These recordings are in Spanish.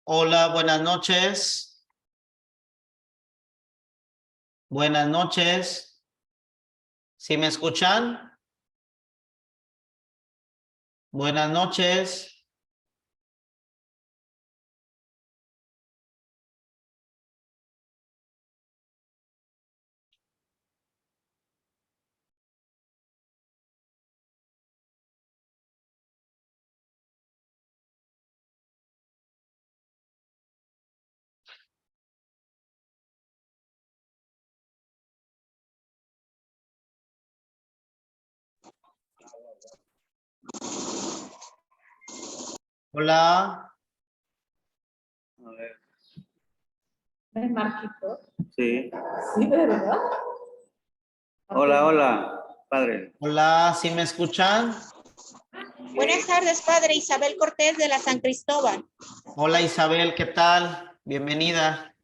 Hola, buenas noches. Buenas noches. ¿Sí me escuchan? Buenas noches. Hola. A ver. ¿Es Marquito? Sí. Sí, ¿verdad? Hola, hola, padre. Hola, ¿sí me escuchan? Buenas tardes, padre. Isabel Cortés de la San Cristóbal. Hola Isabel, ¿qué tal? Bienvenida.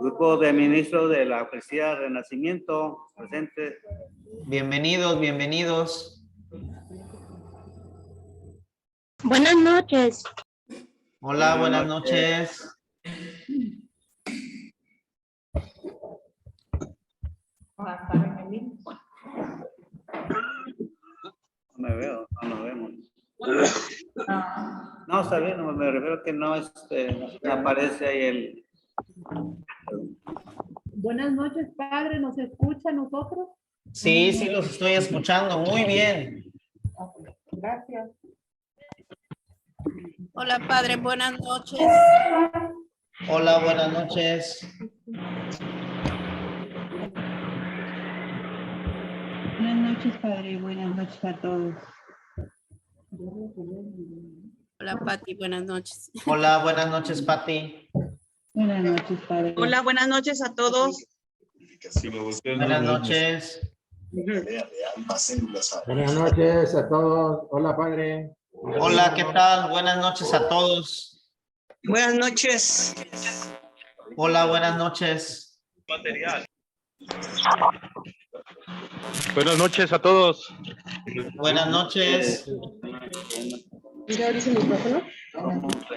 Grupo de ministros de la Policía Renacimiento, presente. Bienvenidos, bienvenidos. Buenas noches. Hola, buenas Buenas noches. No me veo, no nos vemos. No, está bien, no, me refiero que no, no aparece ahí el... Buenas noches, padre. ¿Nos escucha a nosotros? Sí, sí, los estoy escuchando. Muy bien. Gracias. Hola, padre. Buenas noches. Hola, buenas noches. Buenas noches, padre. Buenas noches a todos. Hola, Pati. Buenas noches. Hola, buenas noches, Pati. Buenas noches, padre. Hola, buenas noches a todos. Buenas noches. Buenas noches a todos. Hola, padre. Hola, ¿qué tal? Buenas noches a todos. Buenas noches. Hola, buenas noches. Buenas noches a todos. Buenas noches. ¿Ya abriste el micrófono?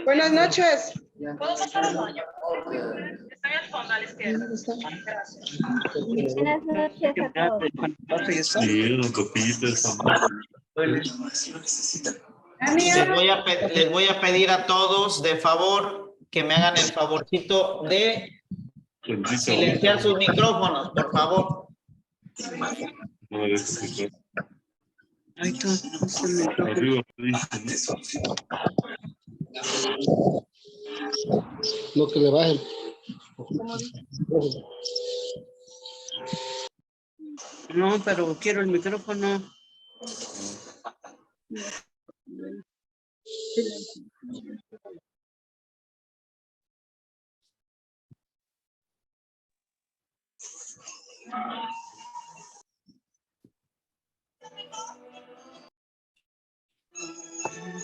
Buenas noches. ¿Puedo pasar al baño? Estoy al fondo, a la izquierda. Gracias. Buenas noches a todos. Les voy a pedir a todos, de favor, que me hagan el favorcito de silenciar sus micrófonos, por favor. Ahí está, es el micrófono. Lo que le bajen. No, pero quiero el micrófono.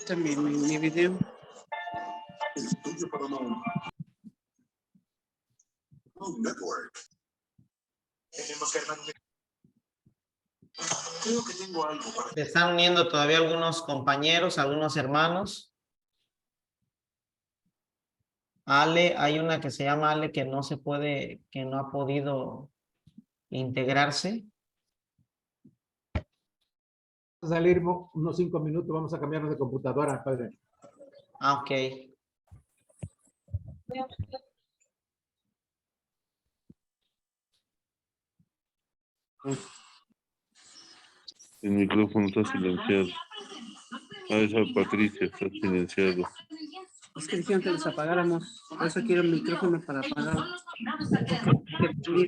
También mi video. Creo que tengo algo para... Se están uniendo todavía algunos compañeros, algunos hermanos. Ale, hay una que se llama Ale que no se puede, que no ha podido integrarse. Vamos a salir unos 5 minutos. Vamos a cambiarnos de computadora, padre. Ah, ok. El micrófono está silenciado. Esa Patricia está silenciado. Es que dijeron que los apagáramos. Por eso quiero el micrófono para apagar.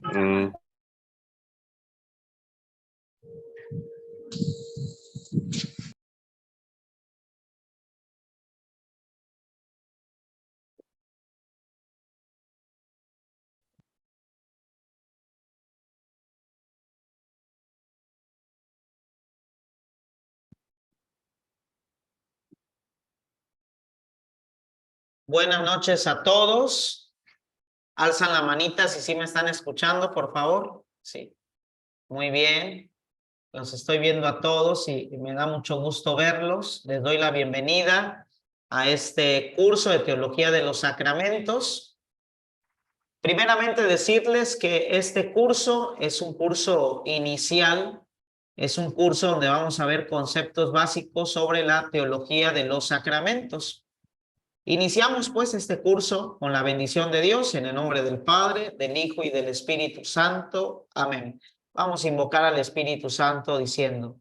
Ah, Buenas noches a todos. Alzan la manita si sí me están escuchando, por favor. Sí. Muy bien. Los estoy viendo a todos y me da mucho gusto verlos. Les doy la bienvenida a este curso de Teología de los Sacramentos. Primeramente decirles que este curso es un curso inicial, es un curso donde vamos a ver conceptos básicos sobre la teología de los sacramentos. Iniciamos pues este curso con la bendición de Dios en el nombre del Padre, del Hijo y del Espíritu Santo. Amén. Vamos a invocar al Espíritu Santo diciendo: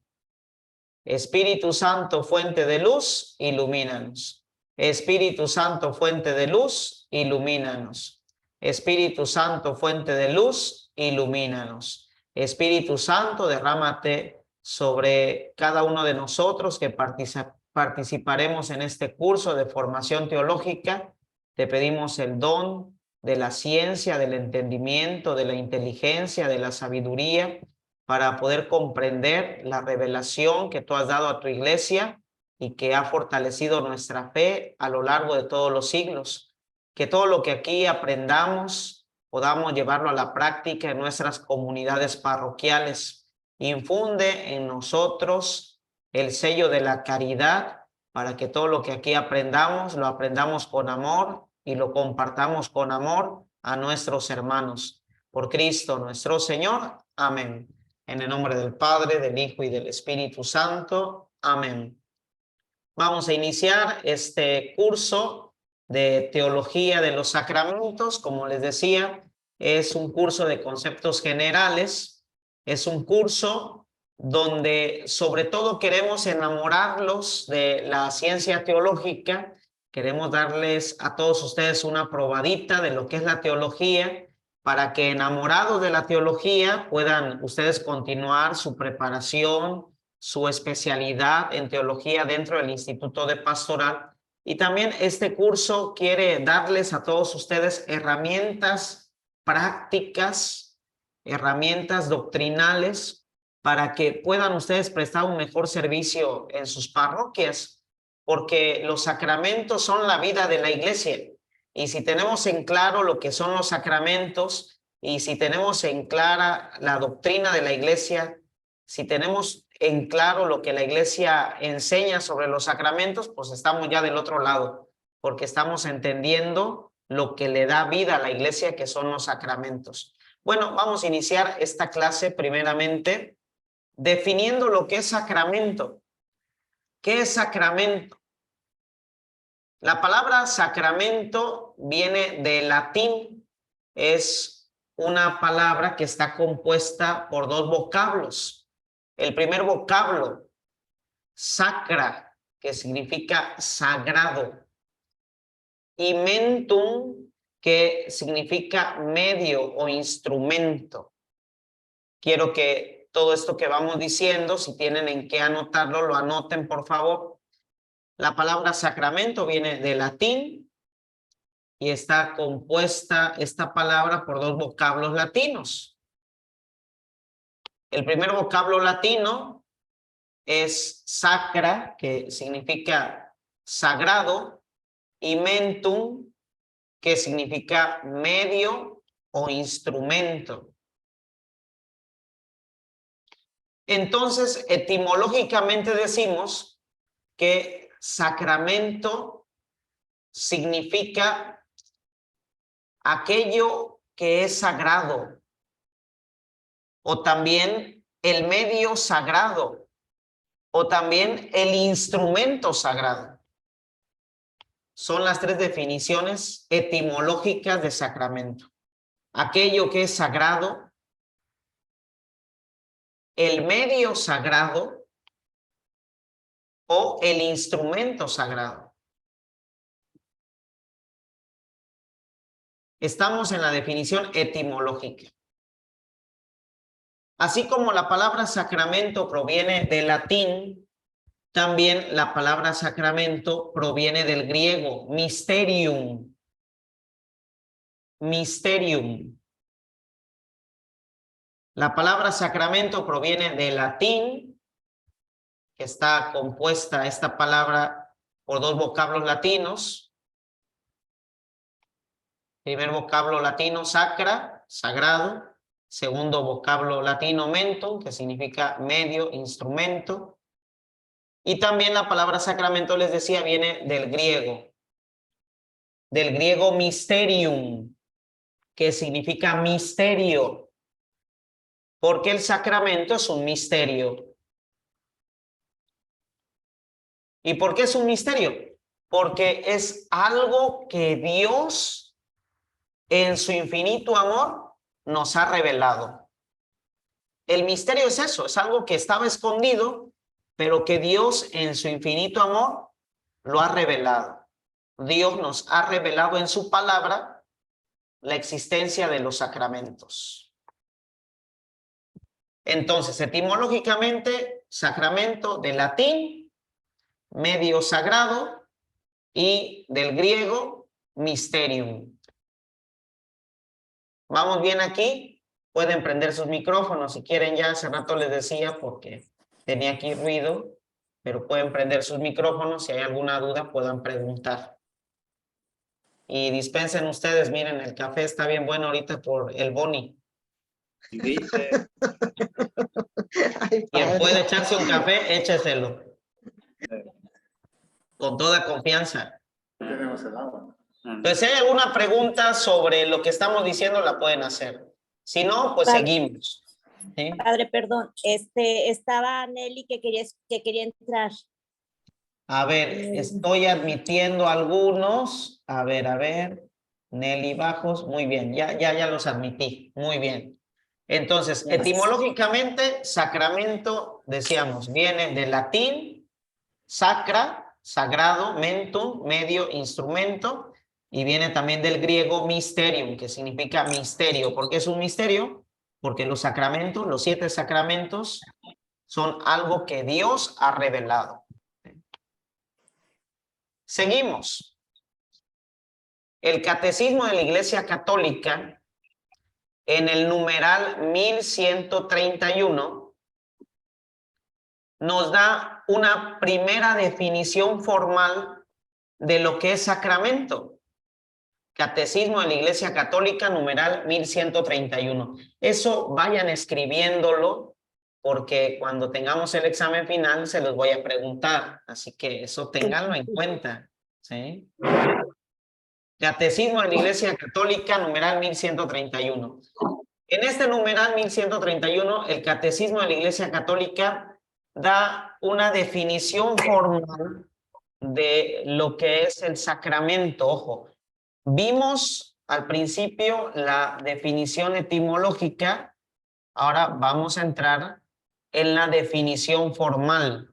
Espíritu Santo, fuente de luz, ilumínanos. Espíritu Santo, fuente de luz, ilumínanos. Espíritu Santo, fuente de luz, ilumínanos. Espíritu Santo, derrámate sobre cada uno de nosotros que participaremos en este curso de formación teológica. Te pedimos el don de la ciencia, del entendimiento, de la inteligencia, de la sabiduría, para poder comprender la revelación que tú has dado a tu iglesia y que ha fortalecido nuestra fe a lo largo de todos los siglos. Que todo lo que aquí aprendamos podamos llevarlo a la práctica en nuestras comunidades parroquiales. Infunde en nosotros el sello de la caridad para que todo lo que aquí aprendamos, lo aprendamos con amor y lo compartamos con amor a nuestros hermanos. Por Cristo nuestro Señor. Amén. En el nombre del Padre, del Hijo y del Espíritu Santo. Amén. Vamos a iniciar este curso de Teología de los Sacramentos. Como les decía, es un curso de conceptos generales. Es un curso donde sobre todo queremos enamorarlos de la ciencia teológica. Queremos darles a todos ustedes una probadita de lo que es la teología, para que enamorados de la teología puedan ustedes continuar su preparación, su especialidad en teología dentro del Instituto de Pastoral. Y también este curso quiere darles a todos ustedes herramientas prácticas, herramientas doctrinales, para que puedan ustedes prestar un mejor servicio en sus parroquias, porque los sacramentos son la vida de la iglesia. Y si tenemos en claro lo que son los sacramentos, y si tenemos en clara la doctrina de la iglesia, si tenemos en claro lo que la iglesia enseña sobre los sacramentos, pues estamos ya del otro lado, porque estamos entendiendo lo que le da vida a la iglesia, que son los sacramentos. Bueno, vamos a iniciar esta clase primeramente definiendo lo que es sacramento. ¿Qué es sacramento? La palabra sacramento viene del latín. Es una palabra que está compuesta por dos vocablos. El primer vocablo, sacra, que significa sagrado, y mentum, que significa medio o instrumento. Quiero que todo esto que vamos diciendo, si tienen en qué anotarlo, lo anoten, por favor. La palabra sacramento viene del latín y está compuesta esta palabra por dos vocablos latinos. El primer vocablo latino es sacra, que significa sagrado, y mentum, que significa medio o instrumento. Entonces, etimológicamente decimos que sacramento significa aquello que es sagrado, o también el medio sagrado, o también el instrumento sagrado. Son las tres definiciones etimológicas de sacramento. Aquello que es sagrado, el medio sagrado o el instrumento sagrado. Estamos en la definición etimológica. Así como la palabra sacramento proviene del latín, también la palabra sacramento proviene del griego, mysterium. Mysterium. La palabra sacramento proviene del latín, que está compuesta esta palabra por dos vocablos latinos. Primer vocablo latino, sacra, sagrado. Segundo vocablo latino, mentum, que significa medio, instrumento. Y también la palabra sacramento, les decía, viene del griego mysterium, que significa misterio, porque el sacramento es un misterio. ¿Y por qué es un misterio? Porque es algo que Dios, en su infinito amor, nos ha revelado. El misterio es eso, es algo que estaba escondido, pero que Dios, en su infinito amor, lo ha revelado. Dios nos ha revelado en su palabra la existencia de los sacramentos. Entonces, etimológicamente, sacramento del latín, medio sagrado, y del griego, mysterium. ¿Vamos bien aquí? Pueden prender sus micrófonos si quieren ya. Hace rato les decía porque tenía aquí ruido, pero pueden prender sus micrófonos. Si hay alguna duda, puedan preguntar. Y dispensen ustedes, miren, el café está bien bueno ahorita por el Boni. Dice, Quien puede echarse un café, écheselo. Con toda confianza. Entonces, si hay alguna pregunta sobre lo que estamos diciendo, la pueden hacer. Si no, pues Padre. seguimos. ¿Sí? Padre, perdón, estaba Nelly que quería entrar. A ver, estoy admitiendo algunos. A ver. Nelly Bajos, muy bien. Ya los admití. Muy bien. Entonces, etimológicamente, sacramento, decíamos, viene del latín, sacra, sagrado, mentum, medio, instrumento, y viene también del griego mysterium, que significa misterio. ¿Por qué es un misterio? Porque los sacramentos, los 7 sacramentos, son algo que Dios ha revelado. Seguimos. El Catecismo de la Iglesia Católica, en el numeral 1131, nos da una primera definición formal de lo que es sacramento. Catecismo de la Iglesia Católica, numeral 1131. Eso vayan escribiéndolo, porque cuando tengamos el examen final se los voy a preguntar. Así que eso ténganlo en cuenta. ¿Sí? Catecismo de la Iglesia Católica, numeral 1131. En este numeral 1131, el Catecismo de la Iglesia Católica da una definición formal de lo que es el sacramento. Ojo, vimos al principio la definición etimológica, ahora vamos a entrar en la definición formal.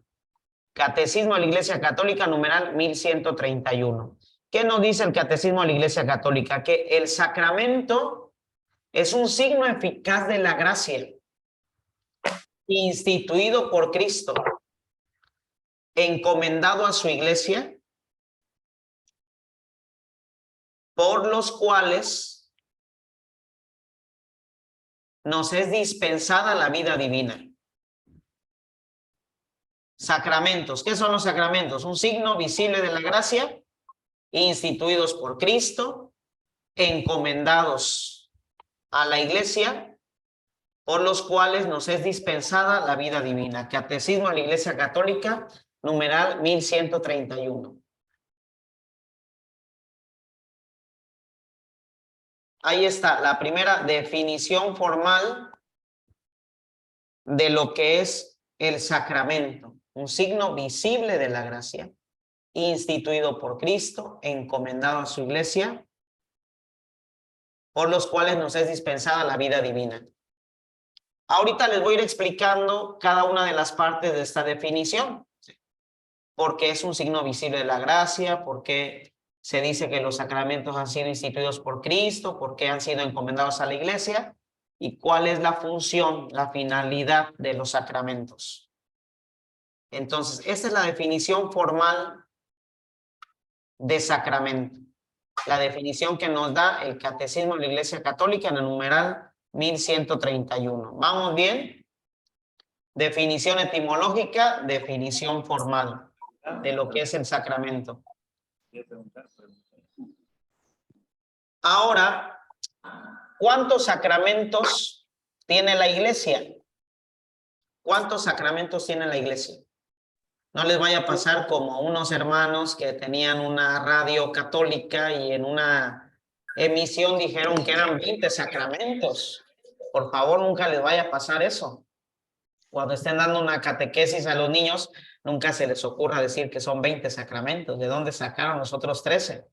Catecismo de la Iglesia Católica, numeral 1131. ¿Qué nos dice el Catecismo de la Iglesia Católica? Que el sacramento es un signo eficaz de la gracia instituido por Cristo, encomendado a su Iglesia, por los cuales nos es dispensada la vida divina. Sacramentos. ¿Qué son los sacramentos? Un signo visible de la gracia, instituidos por Cristo, encomendados a la Iglesia, por los cuales nos es dispensada la vida divina. Catecismo de la Iglesia Católica, numeral 1131. Ahí está la primera definición formal de lo que es el sacramento. Un signo visible de la gracia, instituido por Cristo, encomendado a su Iglesia, por los cuales nos es dispensada la vida divina. Ahorita les voy a ir explicando cada una de las partes de esta definición. ¿Por qué es un signo visible de la gracia? ¿Por qué se dice que los sacramentos han sido instituidos por Cristo? ¿Por qué han sido encomendados a la Iglesia? ¿Y cuál es la función, la finalidad de los sacramentos? Entonces, esta es la definición formal de sacramento. La definición que nos da el Catecismo de la Iglesia Católica en el numeral 1131. ¿Vamos bien? Definición etimológica, definición formal de lo que es el sacramento. Ahora, ¿cuántos sacramentos tiene la Iglesia? ¿Cuántos sacramentos tiene la Iglesia? No les vaya a pasar como unos hermanos que tenían una radio católica y en una emisión dijeron que eran 20 sacramentos. Por favor, nunca les vaya a pasar eso. Cuando estén dando una catequesis a los niños, nunca se les ocurra decir que son 20 sacramentos. ¿De dónde sacaron los otros 13?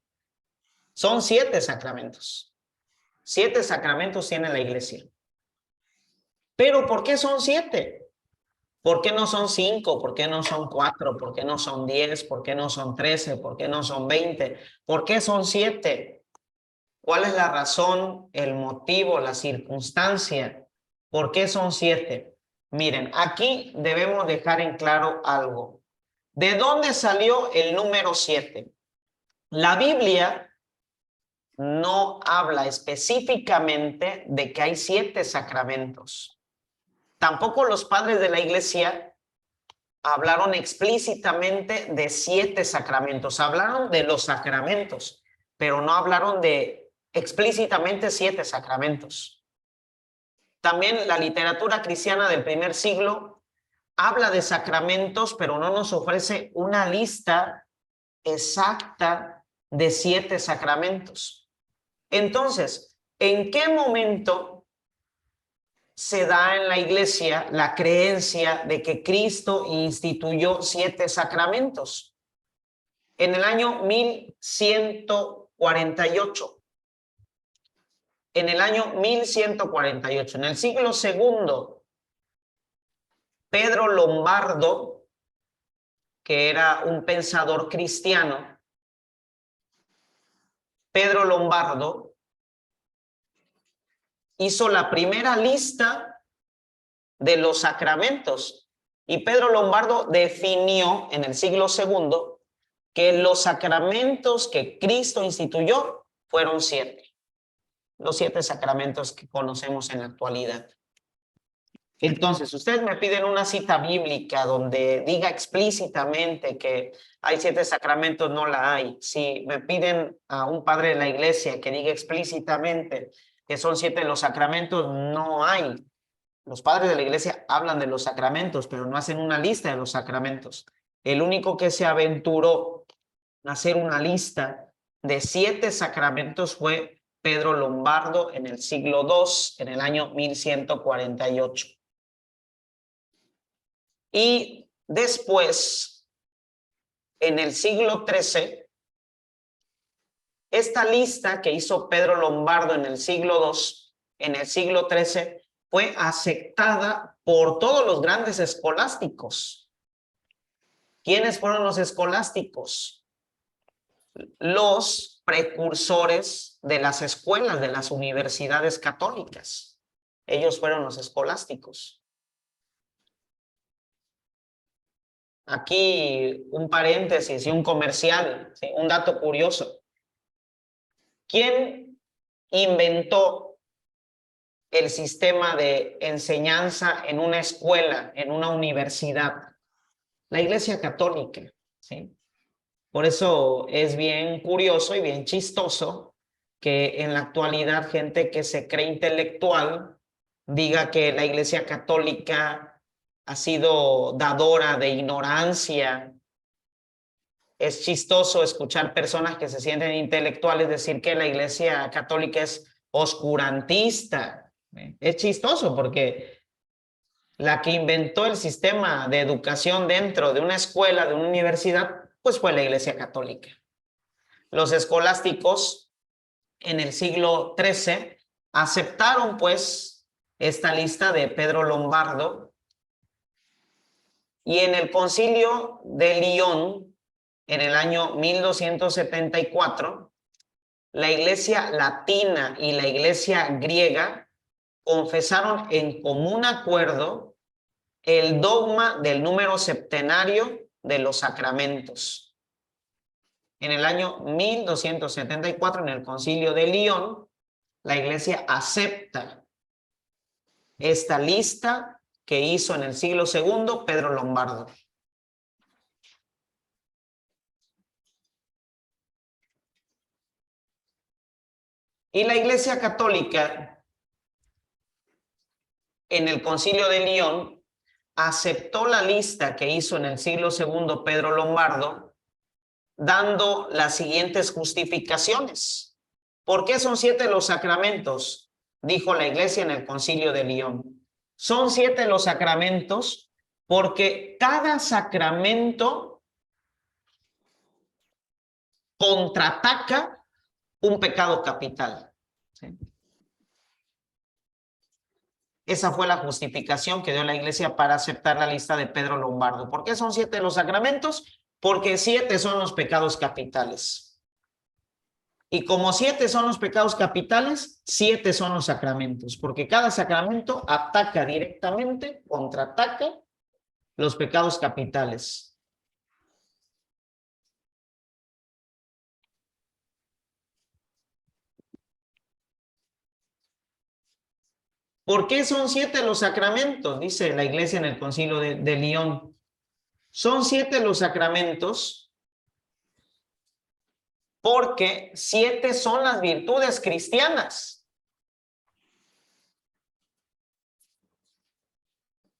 Son 7 sacramentos. 7 sacramentos tiene la iglesia. Pero ¿por qué son 7? ¿Por qué no son 5? ¿Por qué no son 4? ¿Por qué no son 10? ¿Por qué no son 13? ¿Por qué no son 20? ¿Por qué son 7? ¿Cuál es la razón, el motivo, la circunstancia? ¿Por qué son 7? Miren, aquí debemos dejar en claro algo. ¿De dónde salió el número 7? La Biblia no habla específicamente de que hay 7 sacramentos. Tampoco los padres de la iglesia hablaron explícitamente de 7 sacramentos. Hablaron de los sacramentos, pero no hablaron de explícitamente 7 sacramentos. También la literatura cristiana del primer siglo habla de sacramentos, pero no nos ofrece una lista exacta de 7 sacramentos. Entonces, ¿en qué momento se da en la iglesia la creencia de que Cristo instituyó 7 sacramentos? En el año 1148. En el año 1148, en el siglo II, Pedro Lombardo, que era un pensador cristiano, Pedro Lombardo hizo la primera lista de los sacramentos. Y Pedro Lombardo definió en el siglo II que los sacramentos que Cristo instituyó fueron 7. Los 7 sacramentos que conocemos en la actualidad. Entonces, ustedes me piden una cita bíblica donde diga explícitamente que hay 7 sacramentos, no la hay. Si me piden a un padre de la iglesia que diga explícitamente que son 7 los sacramentos, no hay. Los padres de la iglesia hablan de los sacramentos, pero no hacen una lista de los sacramentos. El único que se aventuró a hacer una lista de 7 sacramentos fue Pedro Lombardo en el siglo II, en el año 1148. Y después, en el siglo XIII, esta lista que hizo Pedro Lombardo en el siglo II, en el siglo XIII, fue aceptada por todos los grandes escolásticos. ¿Quiénes fueron los escolásticos? Los precursores de las escuelas, de las universidades católicas. Ellos fueron los escolásticos. Aquí un paréntesis y un comercial, ¿sí? Un dato curioso. ¿Quién inventó el sistema de enseñanza en una escuela, en una universidad? La Iglesia Católica, ¿sí? Por eso es bien curioso y bien chistoso que en la actualidad gente que se cree intelectual diga que la Iglesia Católica ha sido dadora de ignorancia. Es chistoso escuchar personas que se sienten intelectuales decir que la Iglesia Católica es oscurantista. Es chistoso porque la que inventó el sistema de educación dentro de una escuela, de una universidad, pues fue la Iglesia Católica. Los escolásticos en el siglo XIII aceptaron pues esta lista de Pedro Lombardo, y en el concilio de Lyon, en el año 1274, la Iglesia latina y la Iglesia griega confesaron en común acuerdo el dogma del número septenario de los sacramentos. En el año 1274, en el concilio de Lyon, la Iglesia acepta esta lista que hizo en el siglo II Pedro Lombardo. Y la Iglesia Católica, en el concilio de Lyon, aceptó la lista que hizo en el siglo II Pedro Lombardo, dando las siguientes justificaciones. ¿Por qué son 7 los sacramentos? Dijo la iglesia en el Concilio de León. Son 7 los sacramentos porque cada sacramento contraataca un pecado capital. ¿Sí? Esa fue la justificación que dio la iglesia para aceptar la lista de Pedro Lombardo. ¿Por qué son 7 los sacramentos? Porque 7 son los pecados capitales. Y como 7 son los pecados capitales, 7 son los sacramentos, porque cada sacramento ataca directamente, contraataca los pecados capitales. ¿Por qué son 7 los sacramentos? Dice la iglesia en el Concilio de León. Son 7 los sacramentos porque 7 son las virtudes cristianas.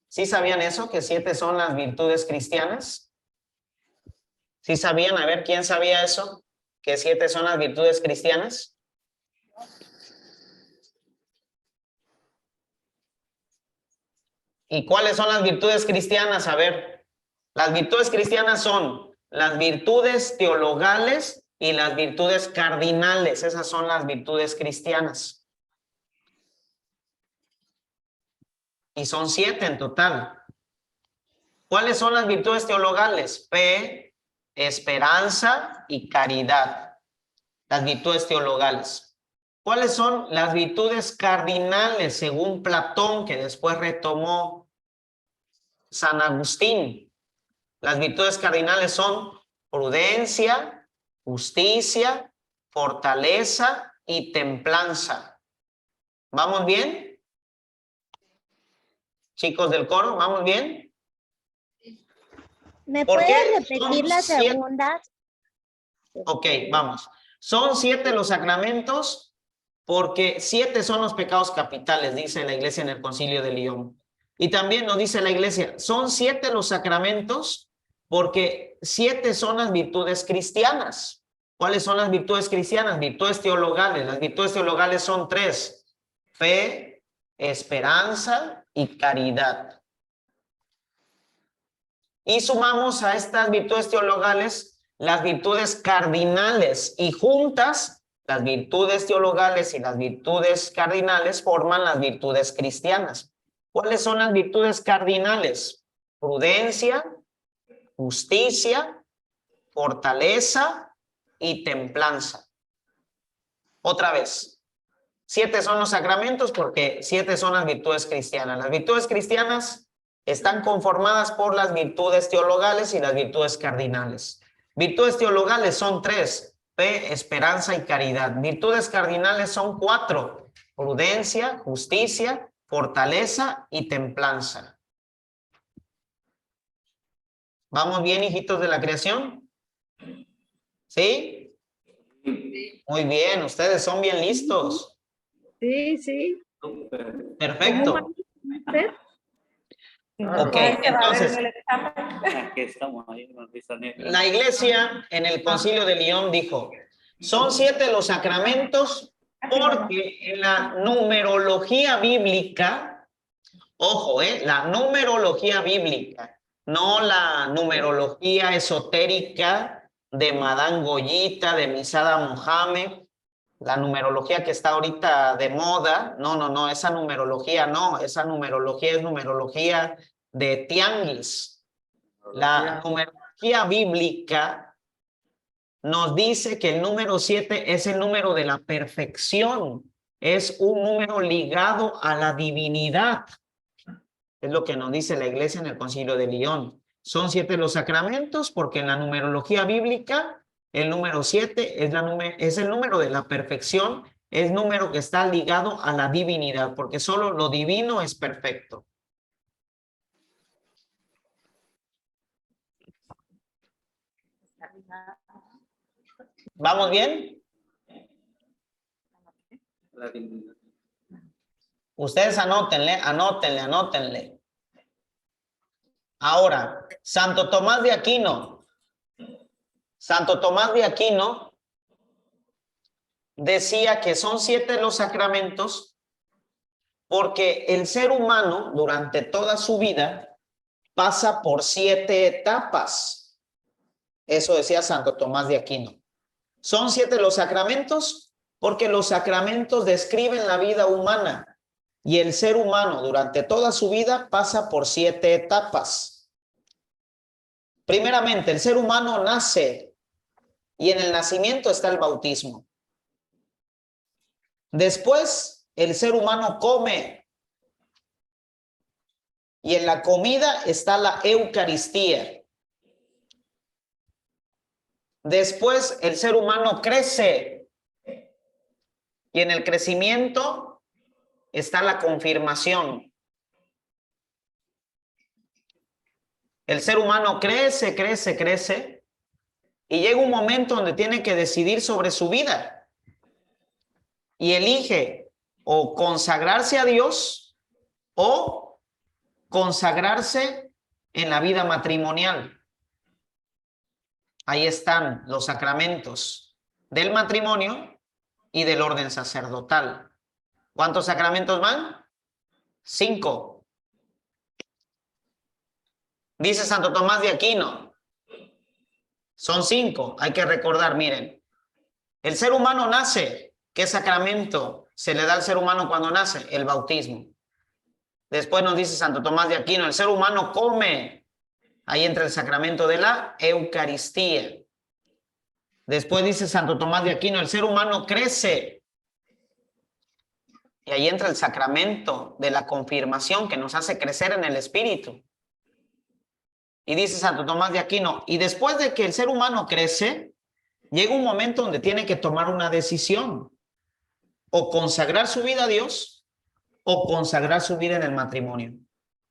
¿Sí sabían eso? ¿Que 7 son las virtudes cristianas? ¿Sí sabían? A ver, ¿quién sabía eso? ¿Que 7 son las virtudes cristianas? ¿Y cuáles son las virtudes cristianas? A ver, las virtudes cristianas son las virtudes teologales y las virtudes cardinales. Esas son las virtudes cristianas. Y son 7 en total. ¿Cuáles son las virtudes teologales? Fe, esperanza y caridad. Las virtudes teologales. ¿Cuáles son las virtudes cardinales según Platón, que después retomó San Agustín? Las virtudes cardinales son prudencia, justicia, fortaleza y templanza. ¿Vamos bien? Chicos del coro, ¿vamos bien? ¿Me ¿Por puedes qué repetir son la 7? segunda? Ok, vamos. Son 7 los sacramentos porque 7 son los pecados capitales, dice la iglesia en el Concilio de León. Y también nos dice la iglesia, son 7 los sacramentos porque 7 son las virtudes cristianas. ¿Cuáles son las virtudes cristianas? Virtudes teologales. Las virtudes teologales son 3. Fe, esperanza y caridad. Y sumamos a estas virtudes teologales las virtudes cardinales y juntas las virtudes teologales y las virtudes cardinales forman las virtudes cristianas. ¿Cuáles son las virtudes cardinales? Prudencia, justicia, fortaleza y templanza. Otra vez, 7 son los sacramentos porque 7 son las virtudes cristianas. Las virtudes cristianas están conformadas por las virtudes teologales y las virtudes cardinales. Virtudes teologales son 3. Fe, esperanza y caridad. Virtudes cardinales son 4. Prudencia, justicia, fortaleza y templanza. ¿Vamos bien, hijitos de la creación? ¿Sí? Muy bien, ustedes son bien listos. Sí, sí. Perfecto. Ok, entonces, Aquí estamos, ahí nos dicen. la iglesia en el Concilio de León dijo, son 7 los sacramentos porque en la numerología bíblica, ojo, la numerología bíblica, no la numerología esotérica de Madame Goyita, de Misada Mohamed, la numerología que está ahorita de moda, no, esa numerología no, esa numerología es numerología de tianguis. La numerología bíblica nos dice que el número 7 es el número de la perfección, es un número ligado a la divinidad. Es lo que nos dice la iglesia en el Concilio de León. Son 7 los sacramentos porque en la numerología bíblica el número 7 es el número de la perfección, es número que está ligado a la divinidad, porque solo lo divino es perfecto. ¿Vamos bien? Ustedes anótenle. Ahora, Santo Tomás de Aquino. Santo Tomás de Aquino decía que son 7 los sacramentos porque el ser humano durante toda su vida pasa por 7 etapas. Eso decía Santo Tomás de Aquino. Son 7 los sacramentos porque los sacramentos describen la vida humana y el ser humano durante toda su vida pasa por 7 etapas. Primeramente, el ser humano nace y en el nacimiento está el bautismo. Después, el ser humano come y en la comida está la Eucaristía. Después, el ser humano crece y en el crecimiento está la confirmación. El ser humano crece, crece, crece y llega un momento donde tiene que decidir sobre su vida y elige o consagrarse a Dios o consagrarse en la vida matrimonial. Ahí están los sacramentos del matrimonio y del orden sacerdotal. ¿Cuántos sacramentos van? 5. Dice Santo Tomás de Aquino. Son 5. Hay que recordar, miren. El ser humano nace. ¿Qué sacramento se le da al ser humano cuando nace? El bautismo. Después nos dice Santo Tomás de Aquino, el ser humano come. Ahí entra el sacramento de la Eucaristía. Después dice Santo Tomás de Aquino, el ser humano crece. Y ahí entra el sacramento de la confirmación que nos hace crecer en el espíritu. Y dice Santo Tomás de Aquino, y después de que el ser humano crece, llega un momento donde tiene que tomar una decisión. O consagrar su vida a Dios, o consagrar su vida en el matrimonio.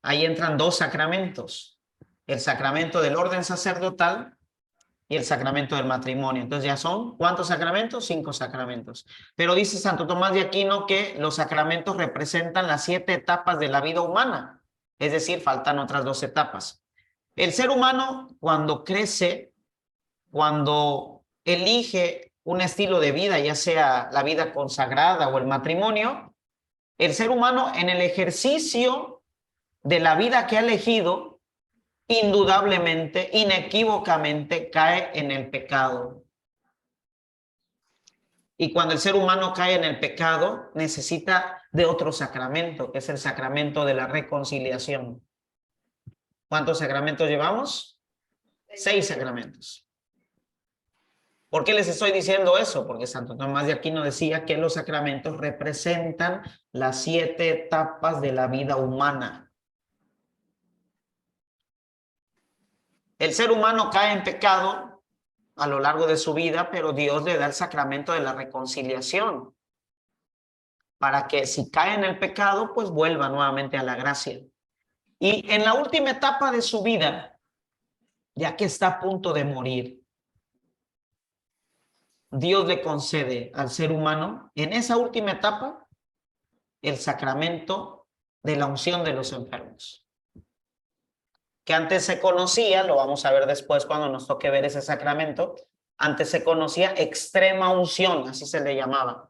Ahí entran 2 sacramentos. El sacramento del orden sacerdotal y el sacramento del matrimonio. Entonces ya son, ¿cuántos sacramentos? 5 sacramentos. Pero dice Santo Tomás de Aquino que los sacramentos representan las 7 etapas de la vida humana. Es decir, faltan otras 2 etapas. El ser humano, cuando crece, cuando elige un estilo de vida, ya sea la vida consagrada o el matrimonio, el ser humano en el ejercicio de la vida que ha elegido, indudablemente, inequívocamente, cae en el pecado. Y cuando el ser humano cae en el pecado, necesita de otro sacramento, que es el sacramento de la reconciliación. ¿Cuántos sacramentos llevamos? 6 sacramentos. ¿Por qué les estoy diciendo eso? Porque Santo Tomás de Aquino decía que los sacramentos representan las 7 etapas de la vida humana. El ser humano cae en pecado a lo largo de su vida, pero Dios le da el sacramento de la reconciliación para que si cae en el pecado, pues vuelva nuevamente a la gracia. Y en la última etapa de su vida, ya que está a punto de morir, Dios le concede al ser humano, en esa última etapa, el sacramento de la unción de los enfermos. Que antes se conocía, lo vamos a ver después cuando nos toque ver ese sacramento, antes se conocía extrema unción, así se le llamaba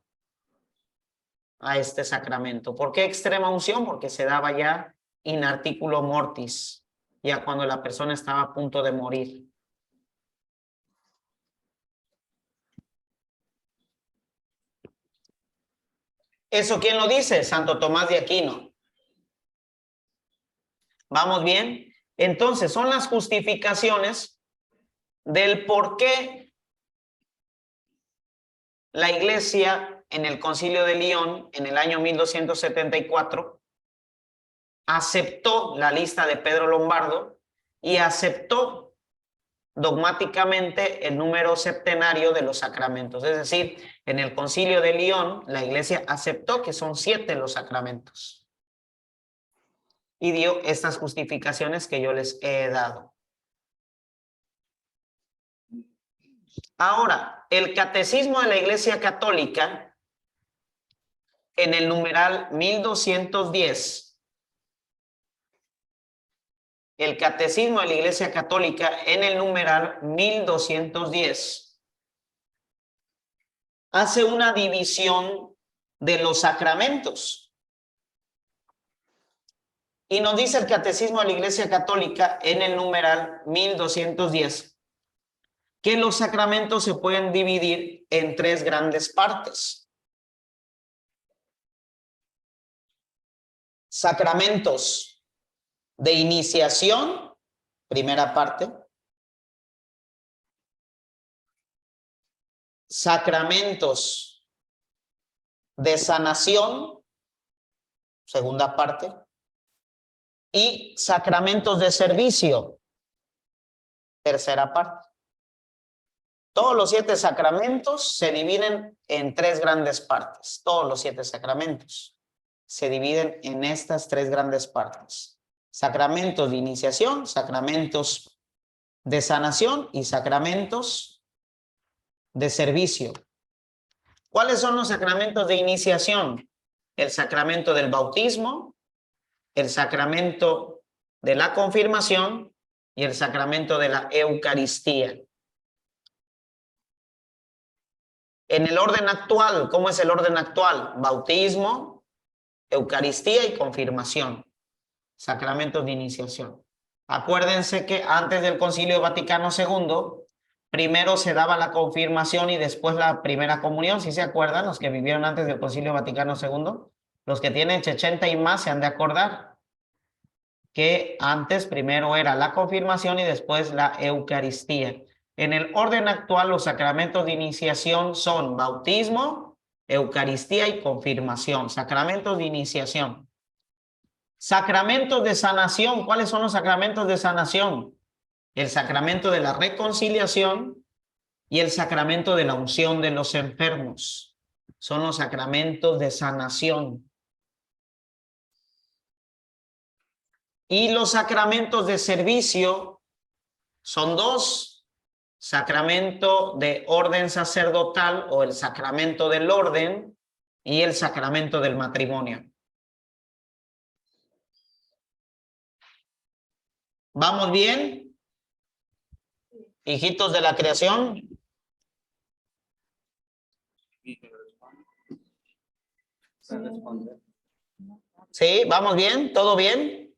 a este sacramento. ¿Por qué extrema unción? Porque se daba ya in articulo mortis, ya cuando la persona estaba a punto de morir. ¿Eso quién lo dice? Santo Tomás de Aquino. ¿Vamos bien? Entonces, son las justificaciones del por qué la Iglesia en el Concilio de León, en el año 1274, aceptó la lista de Pedro Lombardo y aceptó dogmáticamente el número septenario de los sacramentos. Es decir, en el Concilio de León, la Iglesia aceptó que son 7 los sacramentos. Y dio estas justificaciones que yo les he dado. Ahora, el Catecismo de la Iglesia Católica, en el numeral 1210, el Catecismo de la Iglesia Católica en el numeral 1210. Hace una división de los sacramentos. Y nos dice el Catecismo de la Iglesia Católica en el numeral 1210 que los sacramentos se pueden dividir en tres grandes partes. Sacramentos de iniciación, primera parte. Sacramentos de sanación, segunda parte. Y sacramentos de servicio, tercera parte. Todos los 7 sacramentos se dividen en tres grandes partes. Todos los 7 sacramentos se dividen en estas tres grandes partes. Sacramentos de iniciación, sacramentos de sanación y sacramentos de servicio. ¿Cuáles son los sacramentos de iniciación? El sacramento del bautismo, el sacramento de la confirmación y el sacramento de la Eucaristía. En el orden actual, ¿cómo es el orden actual? Bautismo, Eucaristía y confirmación. Sacramentos de iniciación. Acuérdense que antes del Concilio Vaticano II, primero se daba la confirmación y después la primera comunión. ¿Sí se acuerdan los que vivieron antes del Concilio Vaticano II? Los que tienen 80 y más se han de acordar que antes primero era la confirmación y después la Eucaristía. En el orden actual, los sacramentos de iniciación son bautismo, Eucaristía y confirmación. Sacramentos de iniciación. Sacramentos de sanación. ¿Cuáles son los sacramentos de sanación? El sacramento de la reconciliación y el sacramento de la unción de los enfermos. Son los sacramentos de sanación. Y los sacramentos de servicio son 2. Sacramento de orden sacerdotal o el sacramento del orden y el sacramento del matrimonio. ¿Vamos bien? Hijitos de la creación. ¿Sí? ¿Vamos bien? ¿Todo bien?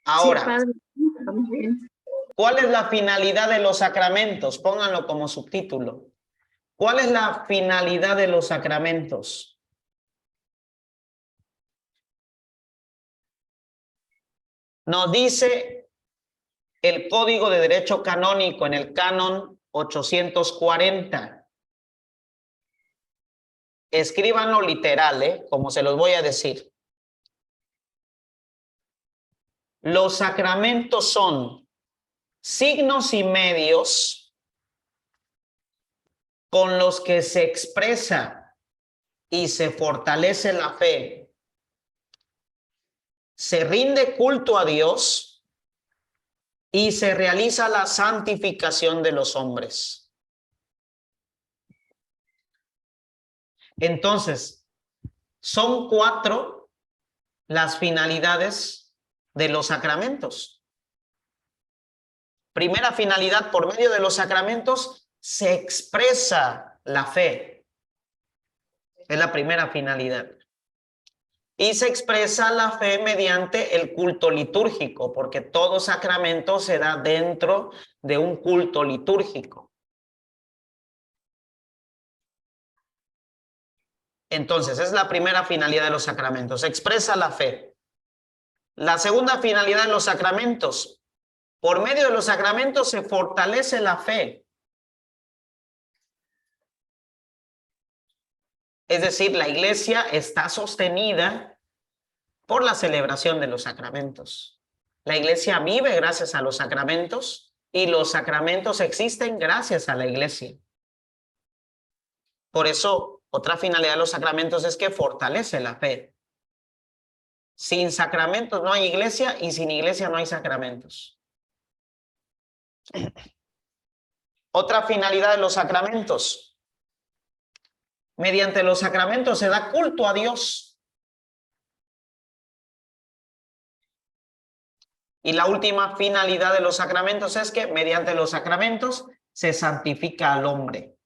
Ahora. Sí, padre, estamos bien. ¿Cuál es la finalidad de los sacramentos? Pónganlo como subtítulo. ¿Cuál es la finalidad de los sacramentos? Nos dice el Código de Derecho Canónico en el canon 840. Escríbanlo literal, como se los voy a decir. Los sacramentos son signos y medios con los que se expresa y se fortalece la fe, se rinde culto a Dios y se realiza la santificación de los hombres. Entonces, son 4 las finalidades de los sacramentos. Primera finalidad, por medio de los sacramentos se expresa la fe. Es la primera finalidad. Y se expresa la fe mediante el culto litúrgico, porque todo sacramento se da dentro de un culto litúrgico. Entonces, es la primera finalidad de los sacramentos. Se expresa la fe. La segunda finalidad de los sacramentos. Por medio de los sacramentos se fortalece la fe. Es decir, la iglesia está sostenida por la celebración de los sacramentos. La iglesia vive gracias a los sacramentos y los sacramentos existen gracias a la iglesia. Por eso, otra finalidad de los sacramentos es que fortalece la fe. Sin sacramentos no hay iglesia y sin iglesia no hay sacramentos. Otra finalidad de los sacramentos. Mediante los sacramentos se da culto a Dios. Y la última finalidad de los sacramentos es que mediante los sacramentos se santifica al hombre.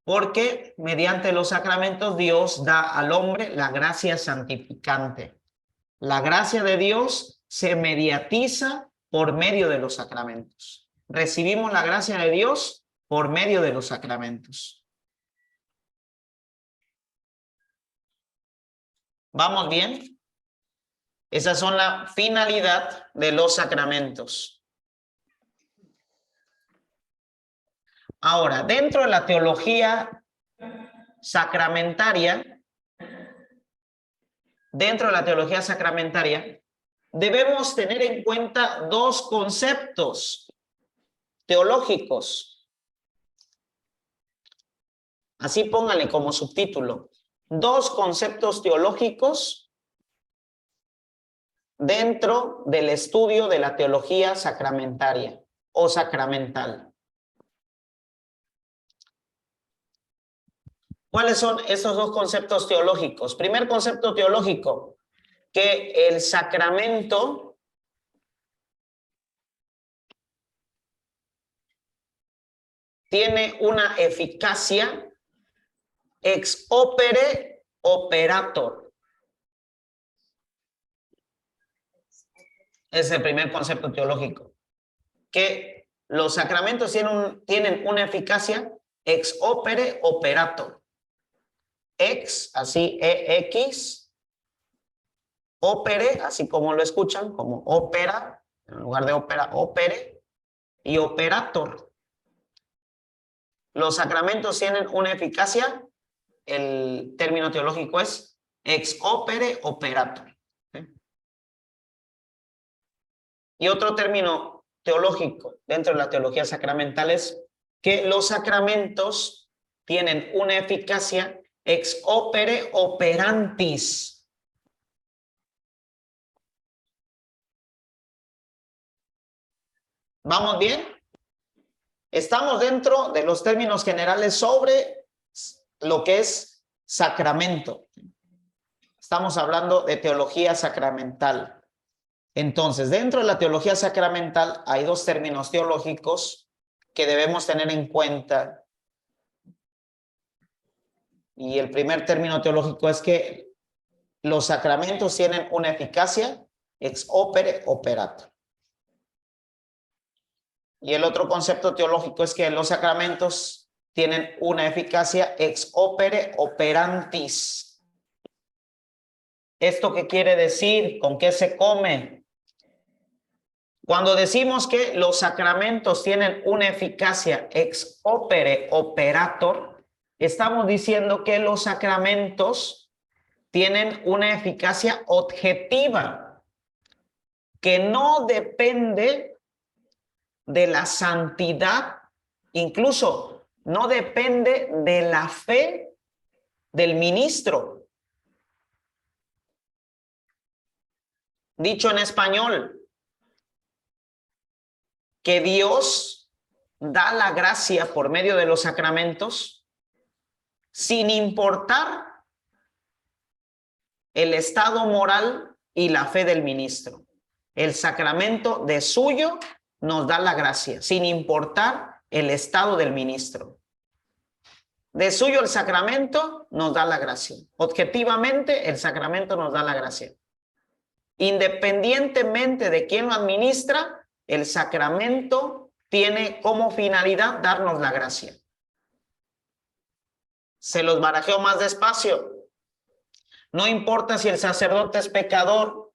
Porque mediante los sacramentos Dios da al hombre la gracia santificante. La gracia de Dios se mediatiza por medio de los sacramentos. Recibimos la gracia de Dios por medio de los sacramentos. ¿Vamos bien? Esas son la finalidad de los sacramentos. Ahora, dentro de la teología sacramentaria, debemos tener en cuenta dos conceptos teológicos. Así póngale como subtítulo. Dos conceptos teológicos dentro del estudio de la teología sacramentaria o sacramental. ¿Cuáles son esos dos conceptos teológicos? Primer concepto teológico, que el sacramento tiene una eficacia ex opere operator. Es el primer concepto teológico, que los sacramentos tienen una eficacia ex opere operator. Ex, así EX, opere, así como lo escuchan, como ópera, en lugar de ópera, opere, y operator. Los sacramentos tienen una eficacia, el término teológico es ex opere operator. Y otro término teológico dentro de la teología sacramental es que los sacramentos tienen una eficacia ex opere operantis. ¿Vamos bien? Estamos dentro de los términos generales sobre lo que es sacramento. Estamos hablando de teología sacramental. Entonces, dentro de la teología sacramental hay dos términos teológicos que debemos tener en cuenta. Y el primer término teológico es que los sacramentos tienen una eficacia ex opere operator. Y el otro concepto teológico es que los sacramentos tienen una eficacia ex opere operantis. ¿Esto qué quiere decir? ¿Con qué se come? Cuando decimos que los sacramentos tienen una eficacia ex opere operator, estamos diciendo que los sacramentos tienen una eficacia objetiva que no depende de la santidad, incluso no depende de la fe del ministro. Dicho en español, que Dios da la gracia por medio de los sacramentos sin importar el estado moral y la fe del ministro. El sacramento de suyo nos da la gracia sin importar el estado del ministro. De suyo el sacramento nos da la gracia. Objetivamente el sacramento nos da la gracia. Independientemente de quién lo administra, el sacramento tiene como finalidad darnos la gracia. Se los barajeo más despacio. No importa si el sacerdote es pecador.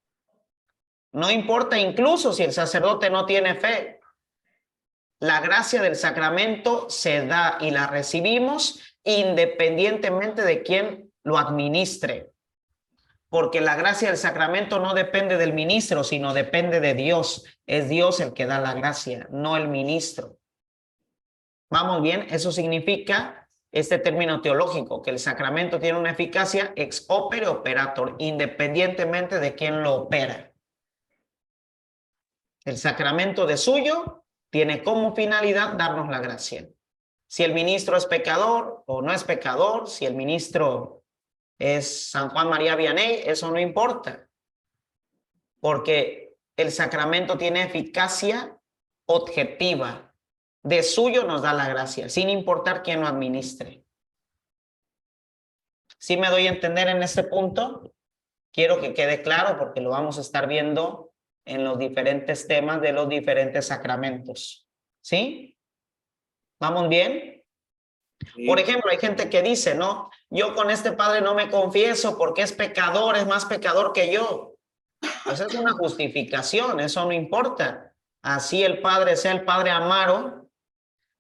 No importa incluso si el sacerdote no tiene fe. La gracia del sacramento se da y la recibimos independientemente de quién lo administre. Porque la gracia del sacramento no depende del ministro, sino depende de Dios. Es Dios el que da la gracia, no el ministro. ¿Vamos bien? Eso significa este término teológico, que el sacramento tiene una eficacia ex opere operator, independientemente de quién lo opera. El sacramento de suyo tiene como finalidad darnos la gracia. Si el ministro es pecador o no es pecador, si el ministro es San Juan María Vianney, eso no importa. Porque el sacramento tiene eficacia objetiva. De suyo nos da la gracia, sin importar quién lo administre. ¿Sí me doy a entender en este punto? Quiero que quede claro porque lo vamos a estar viendo en los diferentes temas de los diferentes sacramentos. ¿Sí? ¿Vamos bien? Sí. Por ejemplo, hay gente que dice, no, yo con este padre no me confieso porque es pecador, es más pecador que yo. Esa es una justificación, eso no importa. Así el padre sea el padre Amaro,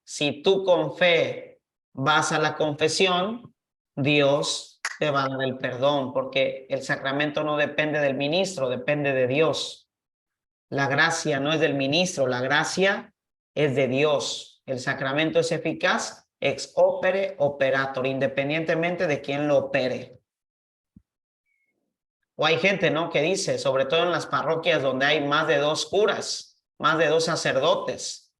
si tú con fe vas a la confesión, Dios te va a dar el perdón, porque el sacramento no depende del ministro, depende de Dios. La gracia no es del ministro, la gracia es de Dios. El sacramento es eficaz ex opere operator, independientemente de quién lo opere. O hay gente, ¿no?, que dice, sobre todo en las parroquias donde hay más de 2 curas, más de 2 sacerdotes,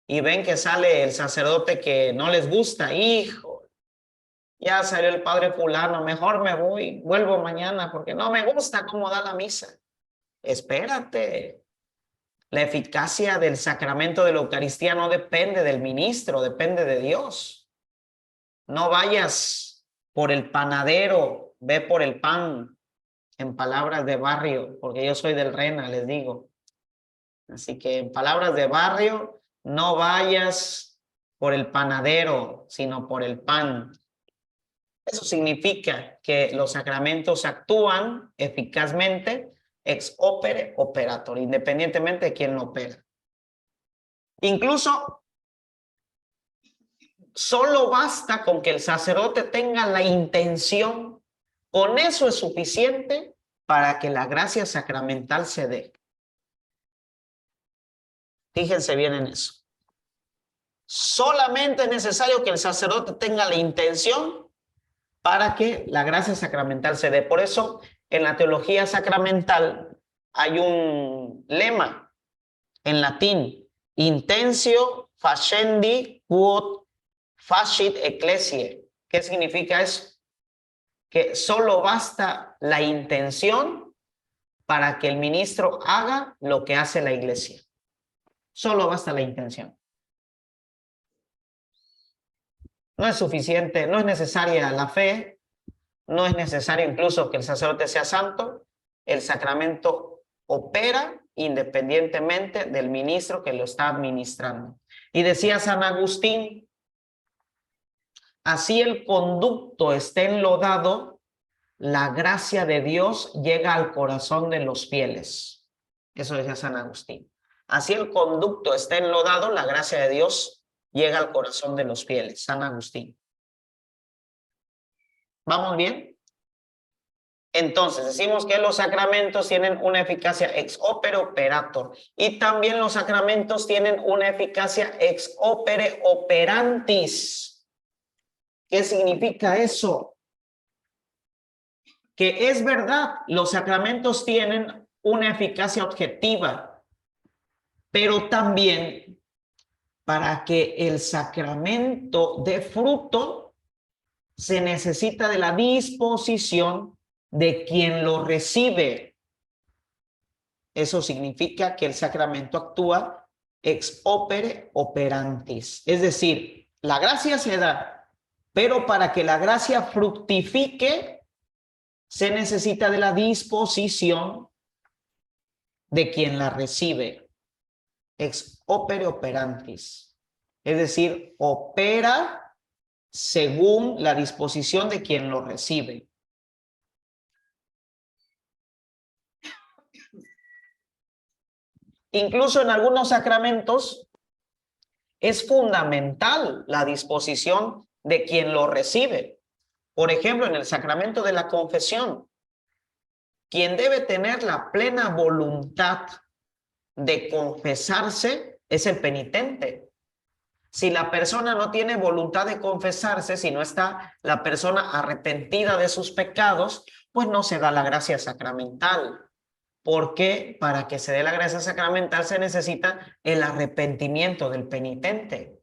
y ven que sale el sacerdote que no les gusta, hijo, ya salió el padre fulano, mejor me voy, vuelvo mañana porque no me gusta cómo da la misa. Espérate, la eficacia del sacramento de la Eucaristía no depende del ministro, depende de Dios. No vayas por el panadero, ve por el pan, en palabras de barrio, porque yo soy del Rena, les digo. Así que en palabras de barrio, no vayas por el panadero, sino por el pan. Eso significa que los sacramentos actúan eficazmente ex opere operator, independientemente de quién lo opera. Incluso solo basta con que el sacerdote tenga la intención, con eso es suficiente para que la gracia sacramental se dé. Fíjense bien en eso. Solamente es necesario que el sacerdote tenga la intención para que la gracia sacramental se dé. Por eso, en la teología sacramental hay un lema en latín: intentio facendi quod facit ecclesiae. ¿Qué significa eso? Que solo basta la intención para que el ministro haga lo que hace la iglesia. Solo basta la intención. No es suficiente, no es necesaria la fe, no es necesario incluso que el sacerdote sea santo. El sacramento opera independientemente del ministro que lo está administrando. Y decía San Agustín, así el conducto esté enlodado, la gracia de Dios llega al corazón de los fieles. Eso decía San Agustín. Así el conducto esté enlodado, la gracia de Dios llega al corazón de los fieles. San Agustín. ¿Vamos bien? Entonces, decimos que los sacramentos tienen una eficacia ex opere operator y también los sacramentos tienen una eficacia ex opere operantis. ¿Qué significa eso? Que es verdad, los sacramentos tienen una eficacia objetiva, pero también para que el sacramento dé fruto, se necesita de la disposición de quien lo recibe. Eso significa que el sacramento actúa ex opere operantis. Es decir, la gracia se da, pero para que la gracia fructifique, se necesita de la disposición de quien la recibe. Ex opere operantis. Es decir, opera según la disposición de quien lo recibe. Incluso en algunos sacramentos es fundamental la disposición de quien lo recibe. Por ejemplo, en el sacramento de la confesión, quien debe tener la plena voluntad de confesarse es el penitente. Si la persona no tiene voluntad de confesarse, si no está la persona arrepentida de sus pecados, pues no se da la gracia sacramental. Porque para que se dé la gracia sacramental se necesita el arrepentimiento del penitente.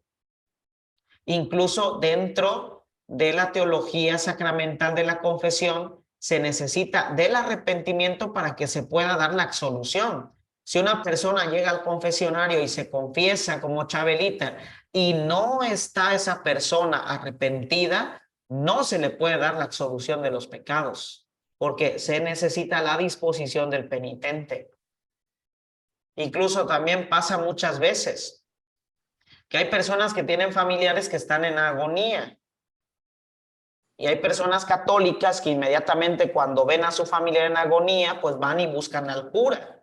Incluso dentro de la teología sacramental de la confesión se necesita del arrepentimiento para que se pueda dar la absolución. Si una persona llega al confesionario y se confiesa como Chabelita y no está esa persona arrepentida, no se le puede dar la absolución de los pecados, porque se necesita la disposición del penitente. Incluso también pasa muchas veces que hay personas que tienen familiares que están en agonía. Y hay personas católicas que inmediatamente cuando ven a su familiar en agonía, pues van y buscan al cura.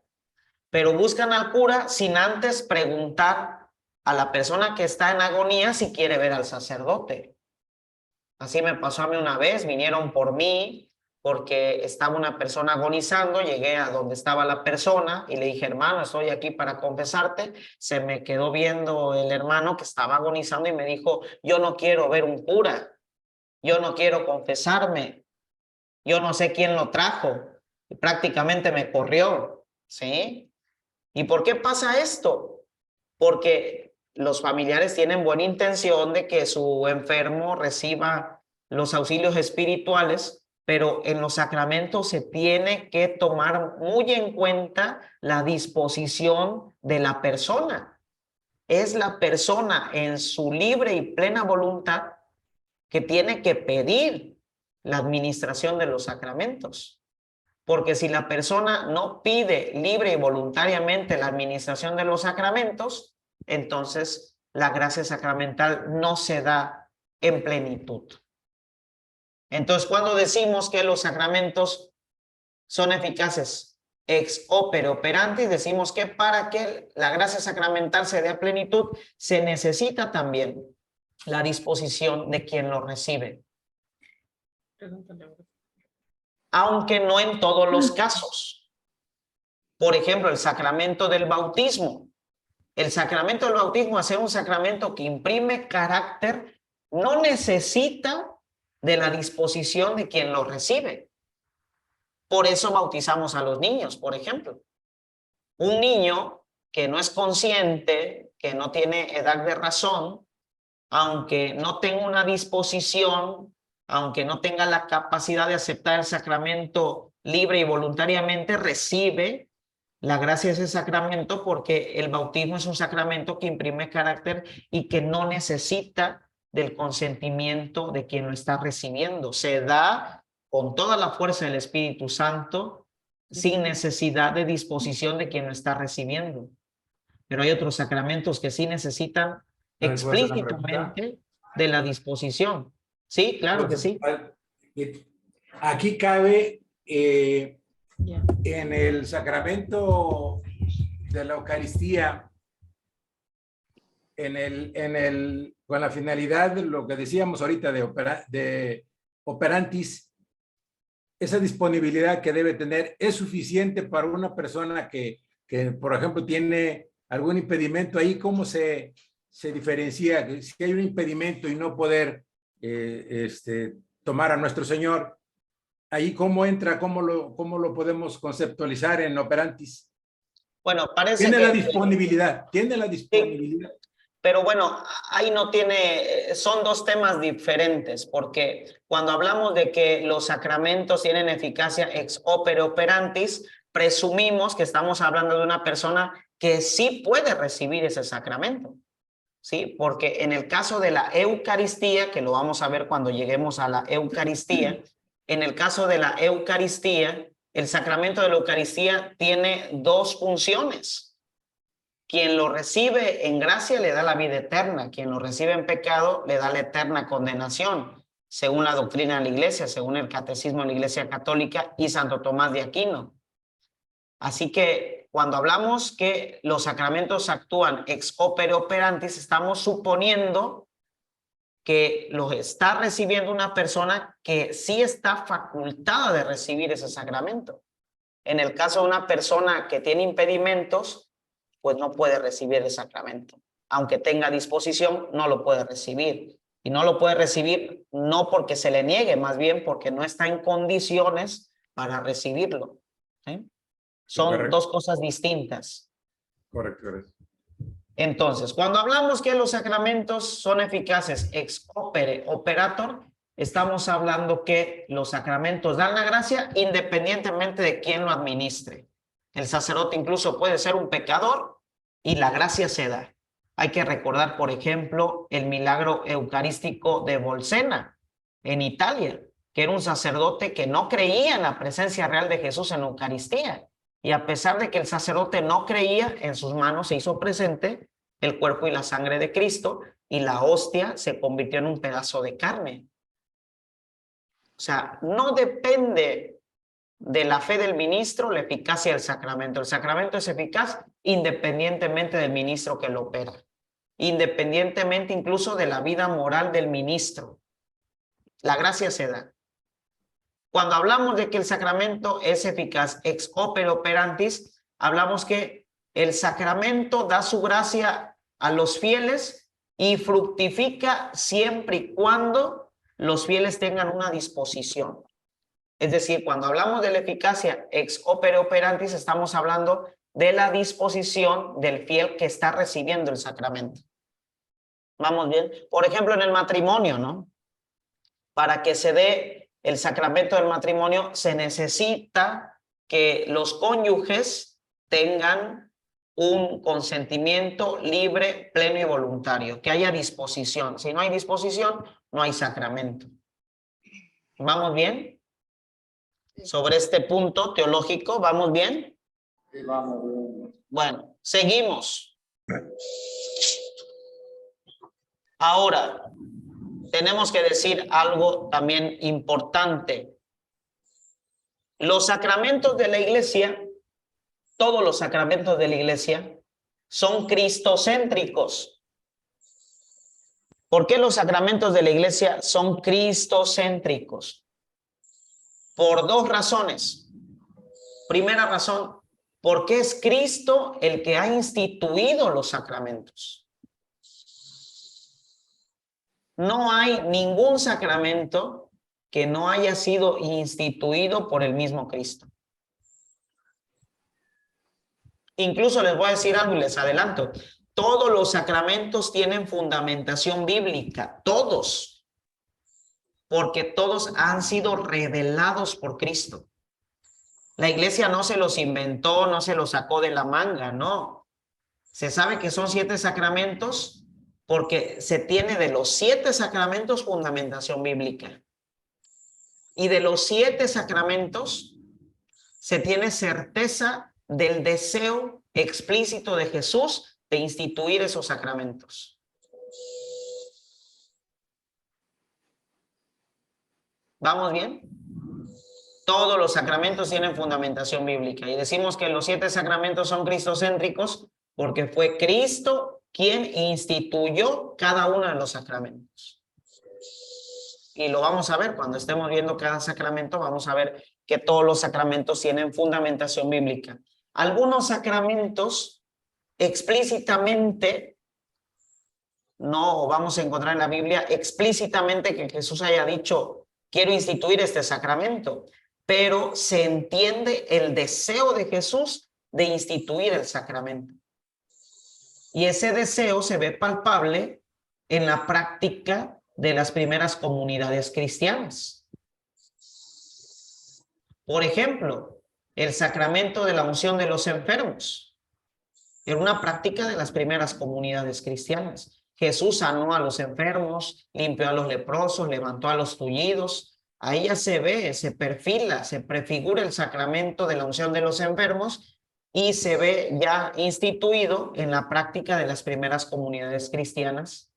Pero buscan al cura sin antes preguntar a la persona que está en agonía si quiere ver al sacerdote. Así me pasó a mí una vez, vinieron por mí porque estaba una persona agonizando, llegué a donde estaba la persona y le dije, hermano, estoy aquí para confesarte. Se me quedó viendo el hermano que estaba agonizando y me dijo, yo no quiero ver un cura. Yo no quiero confesarme, yo no sé quién lo trajo, y prácticamente me corrió, ¿sí? ¿Y por qué pasa esto? Porque los familiares tienen buena intención de que su enfermo reciba los auxilios espirituales, pero en los sacramentos se tiene que tomar muy en cuenta la disposición de la persona. Es la persona en su libre y plena voluntad que tiene que pedir la administración de los sacramentos. Porque si la persona no pide libre y voluntariamente la administración de los sacramentos, entonces la gracia sacramental no se da en plenitud. Entonces, cuando decimos que los sacramentos son eficaces ex opere operantis, decimos que para que la gracia sacramental se dé a plenitud, se necesita también la disposición de quien lo recibe. Aunque no en todos los casos. Por ejemplo, el sacramento del bautismo. El sacramento del bautismo, al ser un sacramento que imprime carácter, no necesita de la disposición de quien lo recibe. Por eso bautizamos a los niños, por ejemplo. Un niño que no es consciente, que no tiene edad de razón, aunque no tenga una disposición, aunque no tenga la capacidad de aceptar el sacramento libre y voluntariamente, recibe la gracia de ese sacramento porque el bautismo es un sacramento que imprime carácter y que no necesita del consentimiento de quien lo está recibiendo. Se da con toda la fuerza del Espíritu Santo sin necesidad de disposición de quien lo está recibiendo. Pero hay otros sacramentos que sí necesitan explícitamente de la disposición. Sí, claro que sí. Aquí cabe en el sacramento de la Eucaristía, con la finalidad de lo que decíamos ahorita de operantis, esa disponibilidad que debe tener es suficiente para una persona que por ejemplo, tiene algún impedimento ahí. ¿Cómo se diferencia? Si hay un impedimento y no poder tomar a nuestro Señor, ahí ¿cómo entra? ¿Cómo lo podemos conceptualizar en operantis? Bueno, parece tiene que la disponibilidad, tiene la disponibilidad. Sí, pero bueno, ahí no tiene, son dos temas diferentes, porque cuando hablamos de que los sacramentos tienen eficacia ex opere operantis, presumimos que estamos hablando de una persona que sí puede recibir ese sacramento, ¿sí? Porque en el caso de la Eucaristía, que lo vamos a ver cuando lleguemos a la Eucaristía, en el caso de la Eucaristía, el sacramento de la Eucaristía tiene dos funciones. Quien lo recibe en gracia le da la vida eterna, quien lo recibe en pecado le da la eterna condenación, según la doctrina de la Iglesia, según el Catecismo de la Iglesia Católica y Santo Tomás de Aquino. Así que cuando hablamos que los sacramentos actúan ex opere operantis, estamos suponiendo que los está recibiendo una persona que sí está facultada de recibir ese sacramento. En el caso de una persona que tiene impedimentos, pues no puede recibir el sacramento. Aunque tenga disposición, no lo puede recibir. Y no lo puede recibir no porque se le niegue, más bien porque no está en condiciones para recibirlo. ¿Sí? Son Correcto. dos cosas distintas. Correcto, correcto. Entonces, cuando hablamos que los sacramentos son eficaces ex opere operator, estamos hablando que los sacramentos dan la gracia independientemente de quién lo administre. El sacerdote incluso puede ser un pecador y la gracia se da. Hay que recordar, por ejemplo, el milagro eucarístico de Bolsena en Italia, que era un sacerdote que no creía en la presencia real de Jesús en la Eucaristía. Y a pesar de que el sacerdote no creía, en sus manos se hizo presente el cuerpo y la sangre de Cristo y la hostia se convirtió en un pedazo de carne. O sea, no depende de la fe del ministro la eficacia del sacramento. El sacramento es eficaz independientemente del ministro que lo opera, independientemente incluso de la vida moral del ministro. La gracia se da. Cuando hablamos de que el sacramento es eficaz ex opere operantis, hablamos que el sacramento da su gracia a los fieles y fructifica siempre y cuando los fieles tengan una disposición. Es decir, cuando hablamos de la eficacia ex opere operantis, estamos hablando de la disposición del fiel que está recibiendo el sacramento. ¿Vamos bien? Por ejemplo, en el matrimonio, ¿no? Para que se dé el sacramento del matrimonio, se necesita que los cónyuges tengan un consentimiento libre, pleno y voluntario, que haya disposición. Si no hay disposición, no hay sacramento. ¿Vamos bien? Sobre este punto teológico, ¿vamos bien? Sí, vamos bien. Bueno, seguimos. Ahora, tenemos que decir algo también importante. Los sacramentos de la iglesia, todos los sacramentos de la iglesia, son cristocéntricos. ¿Por qué los sacramentos de la iglesia son cristocéntricos? Por dos razones. Primera razón, porque es Cristo el que ha instituido los sacramentos. No hay ningún sacramento que no haya sido instituido por el mismo Cristo. Incluso les voy a decir algo y les adelanto. Todos los sacramentos tienen fundamentación bíblica, todos, porque todos han sido revelados por Cristo. La iglesia no se los inventó, no se los sacó de la manga, no. Se sabe que son 7 sacramentos porque se tiene de los 7 sacramentos fundamentación bíblica. Y de los 7 sacramentos se tiene certeza del deseo explícito de Jesús de instituir esos sacramentos. ¿Vamos bien? Todos los sacramentos tienen fundamentación bíblica y decimos que los 7 sacramentos son cristocéntricos porque fue Cristo quien instituyó cada uno de los sacramentos. Y lo vamos a ver cuando estemos viendo cada sacramento, vamos a ver que todos los sacramentos tienen fundamentación bíblica. Algunos sacramentos explícitamente, no vamos a encontrar en la Biblia explícitamente que Jesús haya dicho, quiero instituir este sacramento, pero se entiende el deseo de Jesús de instituir el sacramento. Y ese deseo se ve palpable en la práctica de las primeras comunidades cristianas. Por ejemplo, el sacramento de la unción de los enfermos era una práctica de las primeras comunidades cristianas. Jesús sanó a los enfermos, limpió a los leprosos, levantó a los tullidos. Ahí ya se ve, se perfila, se prefigura el sacramento de la unción de los enfermos y se ve ya instituido en la práctica de las primeras comunidades cristianas,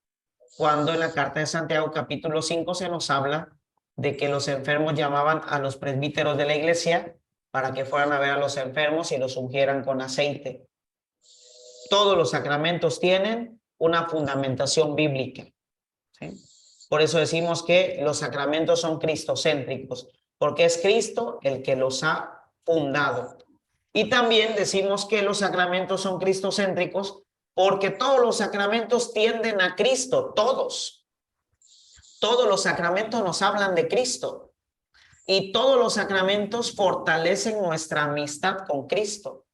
cuando en la carta de Santiago capítulo 5 se nos habla de que los enfermos llamaban a los presbíteros de la iglesia para que fueran a ver a los enfermos y los ungieran con aceite. Todos los sacramentos tienen una fundamentación bíblica, ¿sí? Por eso decimos que los sacramentos son cristocéntricos, porque es Cristo el que los ha fundado. Y también decimos que los sacramentos son cristocéntricos porque todos los sacramentos tienden a Cristo, todos. Todos los sacramentos nos hablan de Cristo y todos los sacramentos fortalecen nuestra amistad con Cristo.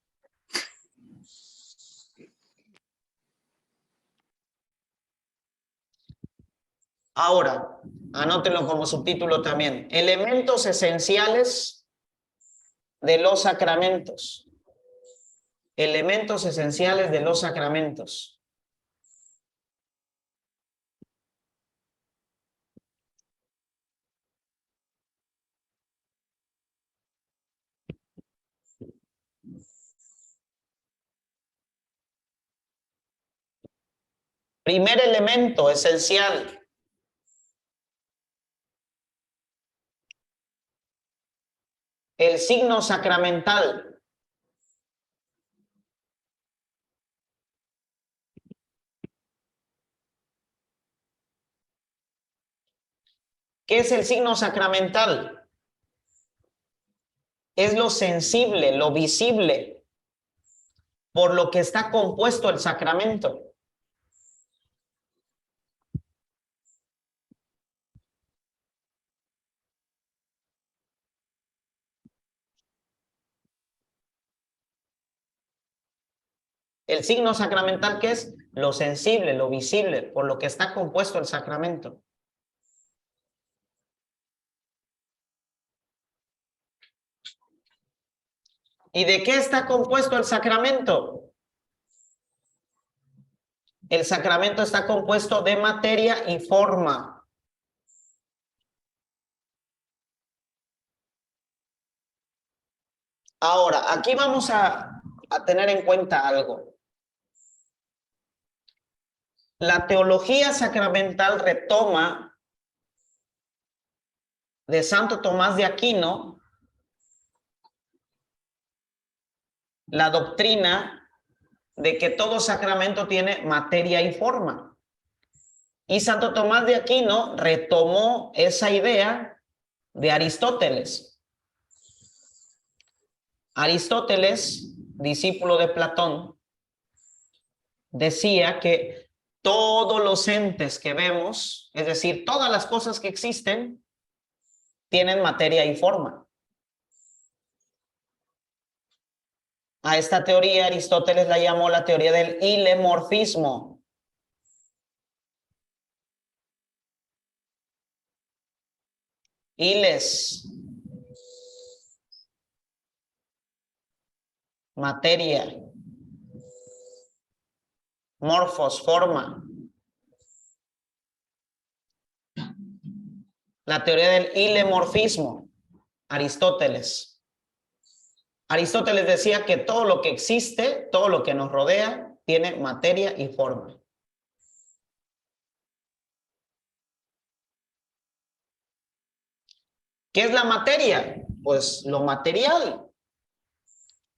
Ahora, anótenlo como subtítulo también. Elementos esenciales de los sacramentos. elementos esenciales de los sacramentos. Primer elemento esencial. El signo sacramental. ¿Qué es el signo sacramental? Es lo sensible, lo visible, por lo que está compuesto el sacramento. El signo sacramental, ¿qué es? Lo sensible, lo visible, por lo que está compuesto el sacramento. ¿Y de qué está compuesto el sacramento? El sacramento está compuesto de materia y forma. Ahora, aquí vamos a tener en cuenta algo. La teología sacramental retoma de Santo Tomás de Aquino la doctrina de que todo sacramento tiene materia y forma. Y Santo Tomás de Aquino retomó esa idea de Aristóteles. Aristóteles, discípulo de Platón, decía que todos los entes que vemos, es decir, todas las cosas que existen, tienen materia y forma. A esta teoría Aristóteles la llamó la teoría del hilemorfismo. Hiles, materia, morfos, forma. La teoría del hilemorfismo, Aristóteles. Aristóteles decía que todo lo que existe, todo lo que nos rodea, tiene materia y forma. ¿Qué es la materia? Pues lo material,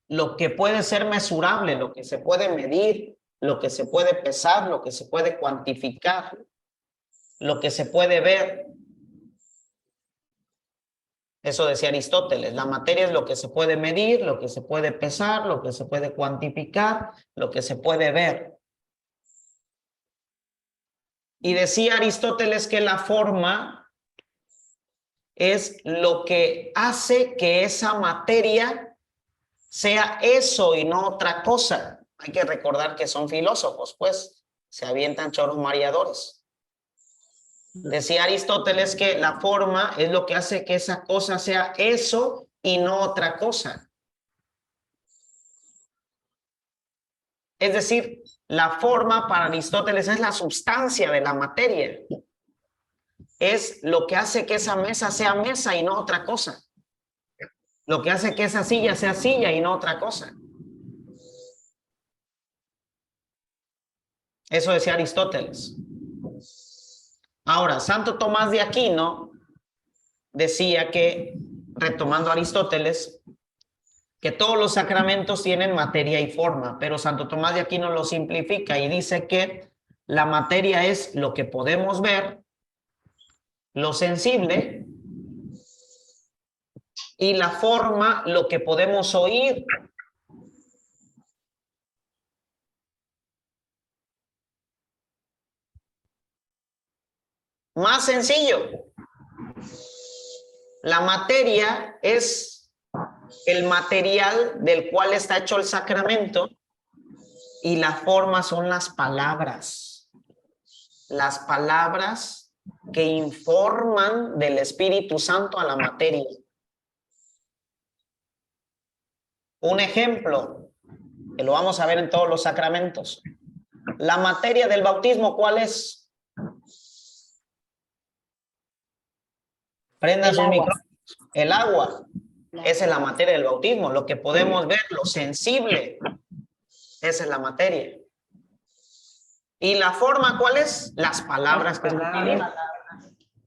lo que puede ser mesurable, lo que se puede medir, lo que se puede pesar, lo que se puede cuantificar, lo que se puede ver. Eso decía Aristóteles, la materia es lo que se puede medir, lo que se puede pesar, lo que se puede cuantificar, lo que se puede ver. Y decía Aristóteles que la forma es lo que hace que esa materia sea eso y no otra cosa. Hay que recordar que son filósofos, pues se avientan choros mareadores. Decía Aristóteles que la forma es lo que hace que esa cosa sea eso y no otra cosa. Es decir, la forma para Aristóteles es la sustancia de la materia. Es lo que hace que esa mesa sea mesa y no otra cosa. Lo que hace que esa silla sea silla y no otra cosa. Eso decía Aristóteles. Ahora, Santo Tomás de Aquino decía que, retomando a Aristóteles, que todos los sacramentos tienen materia y forma, pero Santo Tomás de Aquino lo simplifica y dice que la materia es lo que podemos ver, lo sensible, y la forma lo que podemos oír. Más sencillo. La materia es el material del cual está hecho el sacramento y la forma son las palabras. Las palabras que informan del Espíritu Santo a la materia. Un ejemplo. que lo vamos a ver en todos los sacramentos. La materia del bautismo, ¿cuál es? Prenda sus micrófonos. El agua. Esa es la materia del bautismo. Lo que podemos ver, lo sensible. Esa es la materia. ¿Y la forma cuál es? Las palabras que se utilizan.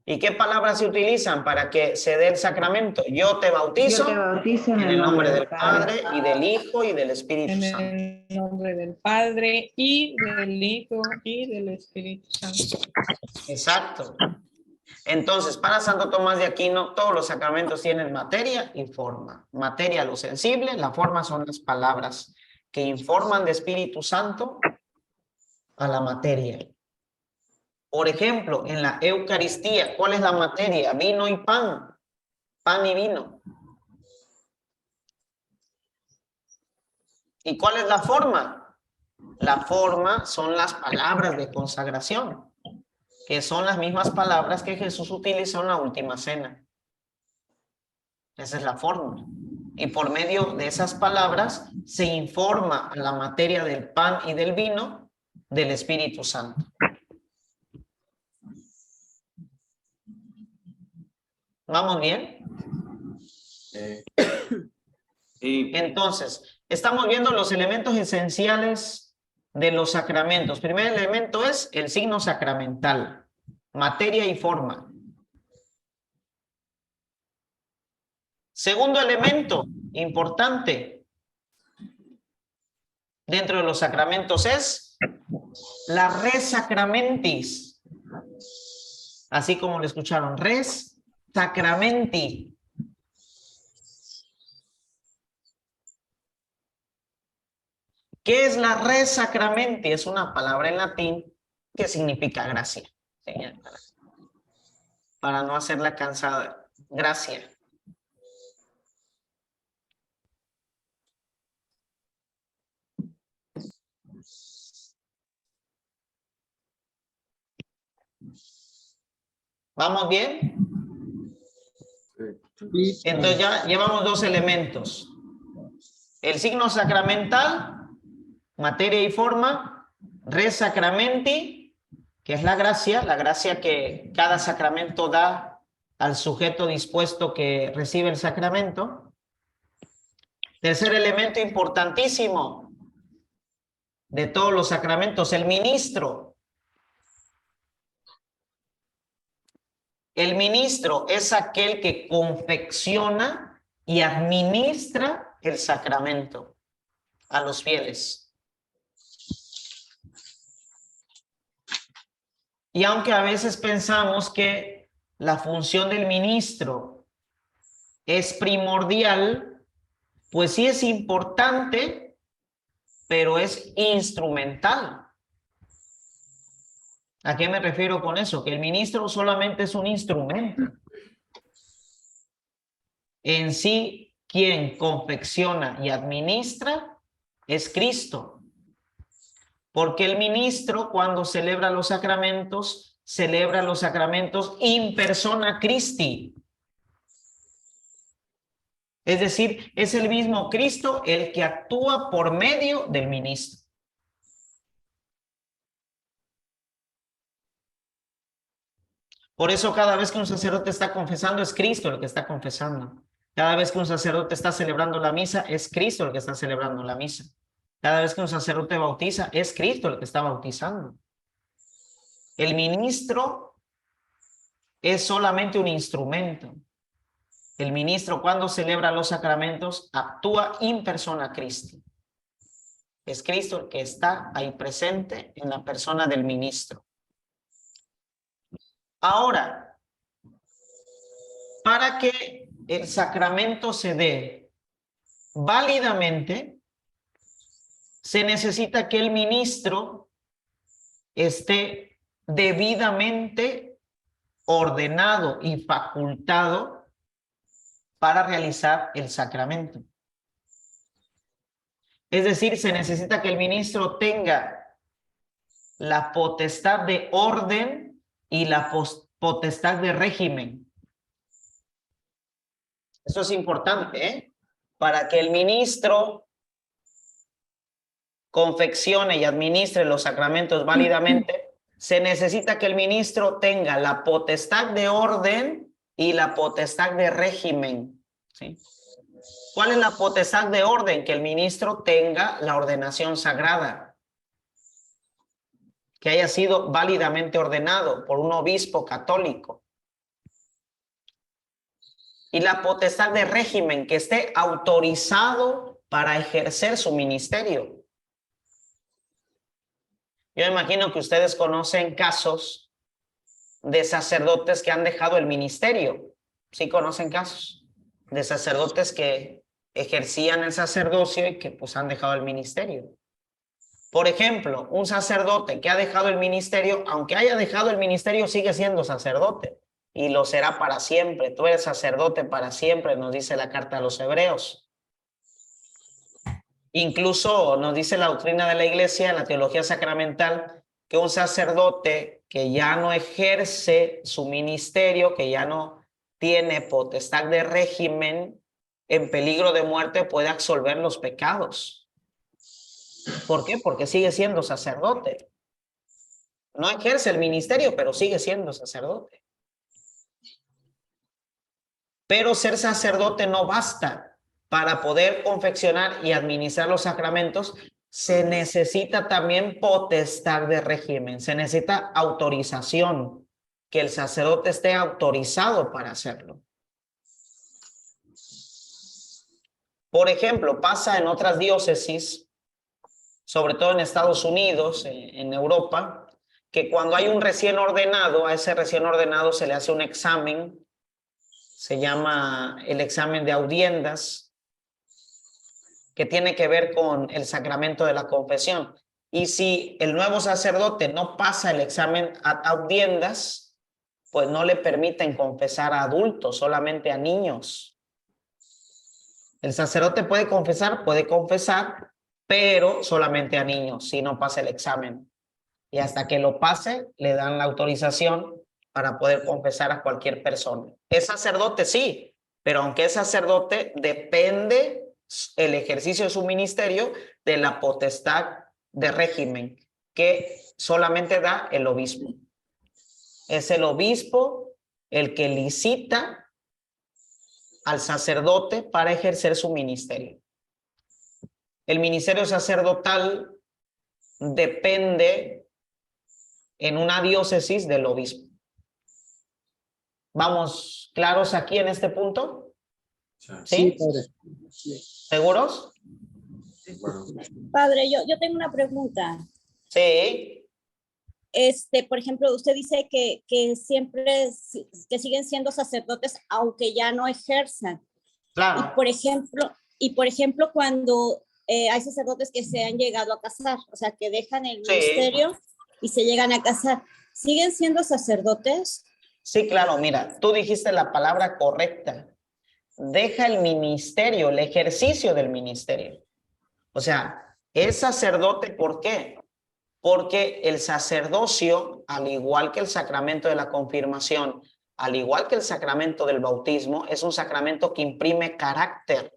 ¿Y qué palabras se utilizan para que se dé el sacramento? Yo te bautizo, en el nombre del Padre y del Hijo y del Espíritu Santo. En el nombre del Padre y del Hijo y del Espíritu Santo. Exacto. Entonces, para Santo Tomás de Aquino, todos los sacramentos tienen materia y forma. Materia, lo sensible, la forma son las palabras que informan de Espíritu Santo a la materia. Por ejemplo, en la Eucaristía, ¿cuál es la materia? Vino y pan. Pan y vino. ¿Y cuál es la forma? La forma son las palabras de consagración, que son las mismas palabras que Jesús utilizó en la última cena. Esa es la forma. Y por medio de esas palabras se informa a la materia del pan y del vino del Espíritu Santo. ¿Vamos bien? Sí. Entonces, estamos viendo los elementos esenciales de los sacramentos. Primer elemento es el signo sacramental, materia y forma. Segundo elemento importante dentro de los sacramentos es la res sacramentis. Así como lo escucharon, res sacramenti. ¿Qué es la res sacramenti? Es una palabra en latín que significa gracia. Para no hacerla cansada. Gracia. ¿Vamos bien? Entonces ya llevamos dos elementos. El signo sacramental, materia y forma, res sacramenti, que es la gracia que cada sacramento da al sujeto dispuesto que recibe el sacramento. Tercer elemento importantísimo de todos los sacramentos, el ministro. El ministro es aquel que confecciona y administra el sacramento a los fieles. Y aunque a veces pensamos que la función del ministro es primordial, pues sí es importante, pero es instrumental. ¿A qué me refiero con eso? Que el ministro solamente es un instrumento. En sí, quien confecciona y administra es Cristo. Porque el ministro, cuando celebra los sacramentos in persona Christi. Es decir, es el mismo Cristo el que actúa por medio del ministro. Por eso cada vez que un sacerdote está confesando es Cristo el que está confesando. Cada vez que un sacerdote está celebrando la misa es Cristo el que está celebrando la misa. Cada vez que un sacerdote bautiza es Cristo el que está bautizando. El ministro es solamente un instrumento. El ministro cuando celebra los sacramentos actúa in persona Christi. Es Cristo el que está ahí presente en la persona del ministro. Ahora, para que el sacramento se dé válidamente, se necesita que el ministro esté debidamente ordenado y facultado para realizar el sacramento. Es decir, se necesita que el ministro tenga la potestad de orden y la potestad de régimen. Eso es importante, ¿eh? Para que el ministro confeccione y administre los sacramentos válidamente, se necesita que el ministro tenga la potestad de orden y la potestad de régimen, ¿sí? ¿Cuál es la potestad de orden? Que el ministro tenga la ordenación sagrada, que haya sido válidamente ordenado por un obispo católico. Y la potestad de régimen, que esté autorizado para ejercer su ministerio. Yo imagino que ustedes conocen casos de sacerdotes que han dejado el ministerio. ¿Sí conocen casos? De sacerdotes que ejercían el sacerdocio y que pues han dejado el ministerio. Por ejemplo, un sacerdote que ha dejado el ministerio, aunque haya dejado el ministerio, sigue siendo sacerdote y lo será para siempre. Tú eres sacerdote para siempre, nos dice la carta a los Hebreos. Incluso nos dice la doctrina de la Iglesia, la teología sacramental, que un sacerdote que ya no ejerce su ministerio, que ya no tiene potestad de régimen, en peligro de muerte puede absolver los pecados. ¿Por qué? Porque sigue siendo sacerdote. No ejerce el ministerio, pero sigue siendo sacerdote. Pero ser sacerdote no basta. Para poder confeccionar y administrar los sacramentos, se necesita también potestad de régimen, se necesita autorización, que el sacerdote esté autorizado para hacerlo. Por ejemplo, pasa en otras diócesis, sobre todo en Estados Unidos, en Europa, que cuando hay un recién ordenado, a ese recién ordenado se le hace un examen, se llama el examen de audiendas, que tiene que ver con el sacramento de la confesión. Y si el nuevo sacerdote no pasa el examen ad audiendas, pues no le permiten confesar a adultos, solamente a niños. El sacerdote puede confesar, pero solamente a niños, si no pasa el examen. Y hasta que lo pase, le dan la autorización para poder confesar a cualquier persona. Es sacerdote, sí, pero aunque es sacerdote, depende el ejercicio de su ministerio de la potestad de régimen que solamente da el obispo. Es el obispo el que licita al sacerdote para ejercer su ministerio. El ministerio sacerdotal depende en una diócesis del obispo. ¿Vamos claros aquí en este punto? ¿Sí? ¿Seguros? Padre, yo tengo una pregunta. Sí. Por ejemplo, usted dice que siempre que siguen siendo sacerdotes aunque ya no ejerzan. Claro. Y por ejemplo, cuando hay sacerdotes que se han llegado a casar, o sea, que dejan el ministerio y se llegan a casar, ¿siguen siendo sacerdotes? Sí, claro, mira, tú dijiste la palabra correcta. Deja el ministerio, el ejercicio del ministerio. O sea, es sacerdote, ¿por qué? Porque el sacerdocio, al igual que el sacramento de la confirmación, al igual que el sacramento del bautismo, es un sacramento que imprime carácter.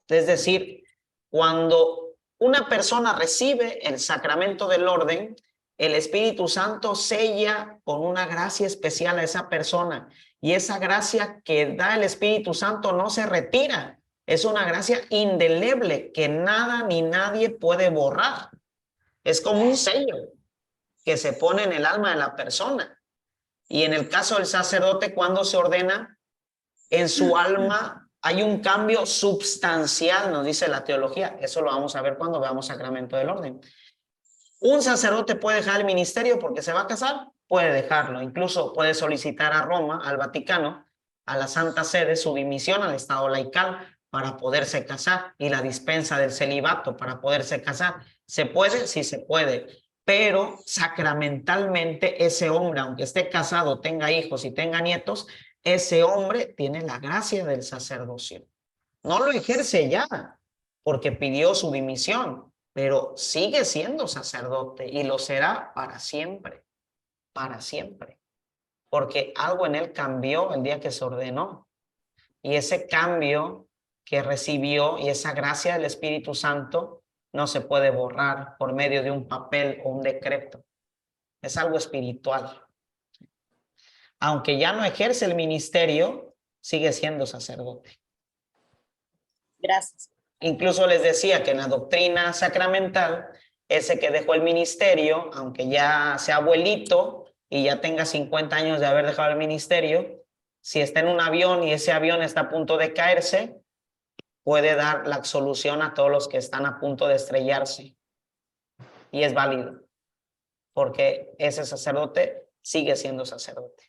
Es decir, cuando una persona recibe el sacramento del orden, el Espíritu Santo sella con una gracia especial a esa persona. Y esa gracia que da el Espíritu Santo no se retira. Es una gracia indeleble que nada ni nadie puede borrar. Es como un sello que se pone en el alma de la persona. Y en el caso del sacerdote, cuando se ordena, en su alma hay un cambio substancial, nos dice la teología. Eso lo vamos a ver cuando veamos sacramento del orden. ¿Un sacerdote puede dejar el ministerio porque se va a casar? Puede dejarlo. Incluso puede solicitar a Roma, al Vaticano, a la Santa Sede, su dimisión al Estado laical para poderse casar y la dispensa del celibato para poderse casar. ¿Se puede? Sí se puede. Pero sacramentalmente ese hombre, aunque esté casado, tenga hijos y tenga nietos, ese hombre tiene la gracia del sacerdocio. No lo ejerce ya porque pidió su dimisión, pero sigue siendo sacerdote y lo será para siempre, porque algo en él cambió el día que se ordenó. Y ese cambio que recibió y esa gracia del Espíritu Santo no se puede borrar por medio de un papel o un decreto. Es algo espiritual. Aunque ya no ejerce el ministerio, sigue siendo sacerdote. Gracias. Incluso les decía que en la doctrina sacramental, ese que dejó el ministerio, aunque ya sea abuelito y ya tenga 50 años de haber dejado el ministerio, si está en un avión y ese avión está a punto de caerse, puede dar la absolución a todos los que están a punto de estrellarse. Y es válido, porque ese sacerdote sigue siendo sacerdote.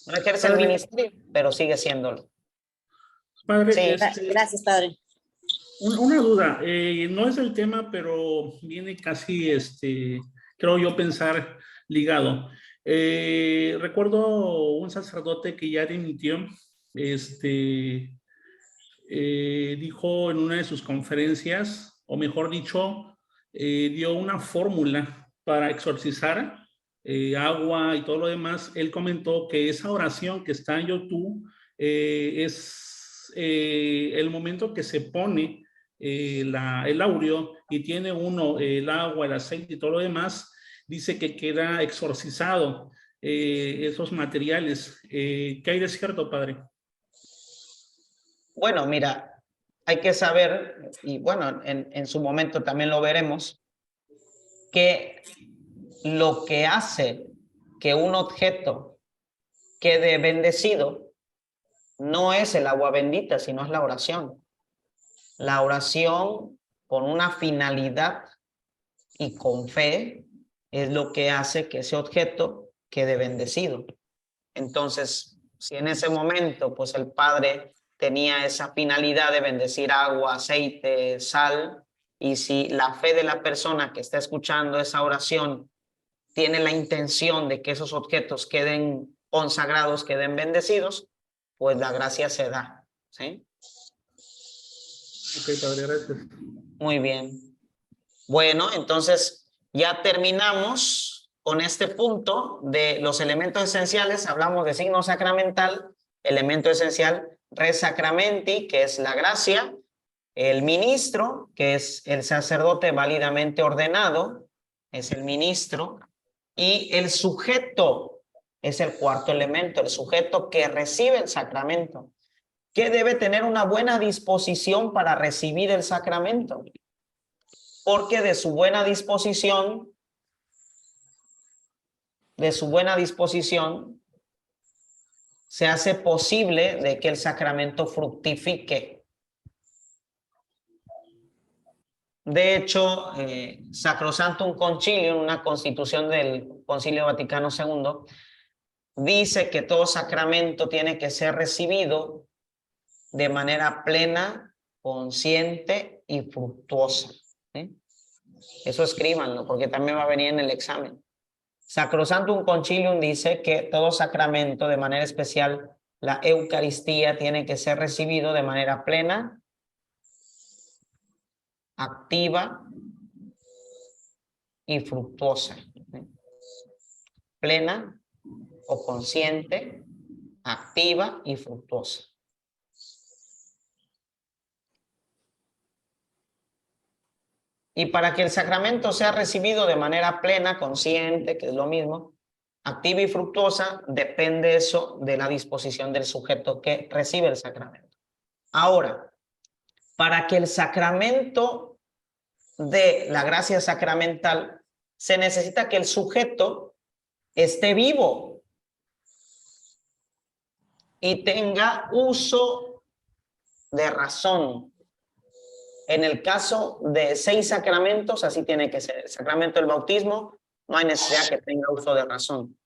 No ejerce el ministerio, pero sigue siéndolo. Padre, Sí. Gracias, padre. Una duda, no es el tema, pero viene casi, creo yo, pensar ligado. Recuerdo un sacerdote que ya dimitió, dijo en una de sus conferencias, o mejor dicho, dio una fórmula para exorcizar agua y todo lo demás. Él comentó que esa oración que está en YouTube es el momento que se pone el aureo y tiene uno el agua, el aceite y todo lo demás, dice que queda exorcizado esos materiales. ¿Qué hay de cierto, padre? Bueno, mira, hay que saber, y bueno, en su momento también lo veremos, que lo que hace que un objeto quede bendecido no es el agua bendita, sino es la oración. La oración con una finalidad y con fe es lo que hace que ese objeto quede bendecido. Entonces, si en ese momento pues el Padre tenía esa finalidad de bendecir agua, aceite, sal, y si la fe de la persona que está escuchando esa oración tiene la intención de que esos objetos queden consagrados, queden bendecidos, pues la gracia se da, ¿sí? Ok, padre, gracias. Muy bien. Bueno, entonces ya terminamos con este punto de los elementos esenciales. Hablamos de signo sacramental, elemento esencial, res sacramenti, que es la gracia, el ministro, que es el sacerdote válidamente ordenado, es el ministro, y el sujeto es el cuarto elemento, el sujeto que recibe el sacramento, que debe tener una buena disposición para recibir el sacramento, porque de su buena disposición se hace posible de que el sacramento fructifique. De hecho, Sacrosanctum Concilium, una constitución del Concilio Vaticano II, dice que todo sacramento tiene que ser recibido de manera plena, consciente y fructuosa. ¿Sí? Eso escríbanlo, porque también va a venir en el examen. Sacrosanctum Concilium dice que todo sacramento, de manera especial la Eucaristía, tiene que ser recibido de manera plena, activa y fructuosa. ¿Sí? Plena o consciente, activa y fructuosa. Y para que el sacramento sea recibido de manera plena, consciente, que es lo mismo, activa y fructuosa, depende eso de la disposición del sujeto que recibe el sacramento. Ahora, para que el sacramento de la gracia sacramental, se necesita que el sujeto esté vivo y tenga uso de razón. En el caso de 6 sacramentos, así tiene que ser. El sacramento del bautismo, no hay necesidad que tenga uso de razón.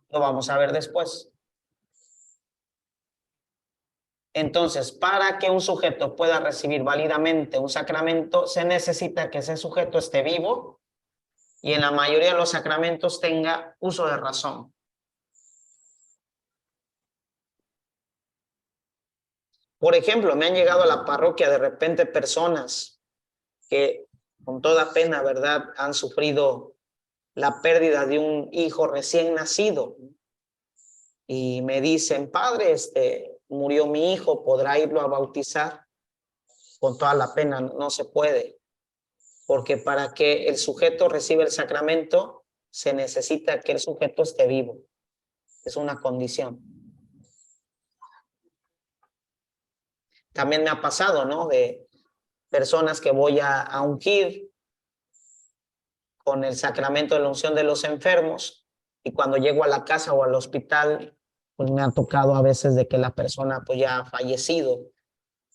Lo vamos a ver después. Entonces, para que un sujeto pueda recibir válidamente un sacramento, se necesita que ese sujeto esté vivo y en la mayoría de los sacramentos tenga uso de razón. Por ejemplo, me han llegado a la parroquia de repente personas que con toda pena, ¿verdad?, han sufrido la pérdida de un hijo recién nacido. Y me dicen, padre, murió mi hijo, ¿podrá irlo a bautizar? con toda la pena, no se puede. Porque para que el sujeto reciba el sacramento, se necesita que el sujeto esté vivo. Es una condición. También me ha pasado, ¿no? De personas que voy a ungir con el sacramento de la unción de los enfermos, y cuando llego a la casa o al hospital, pues me ha tocado a veces de que la persona pues ya ha fallecido.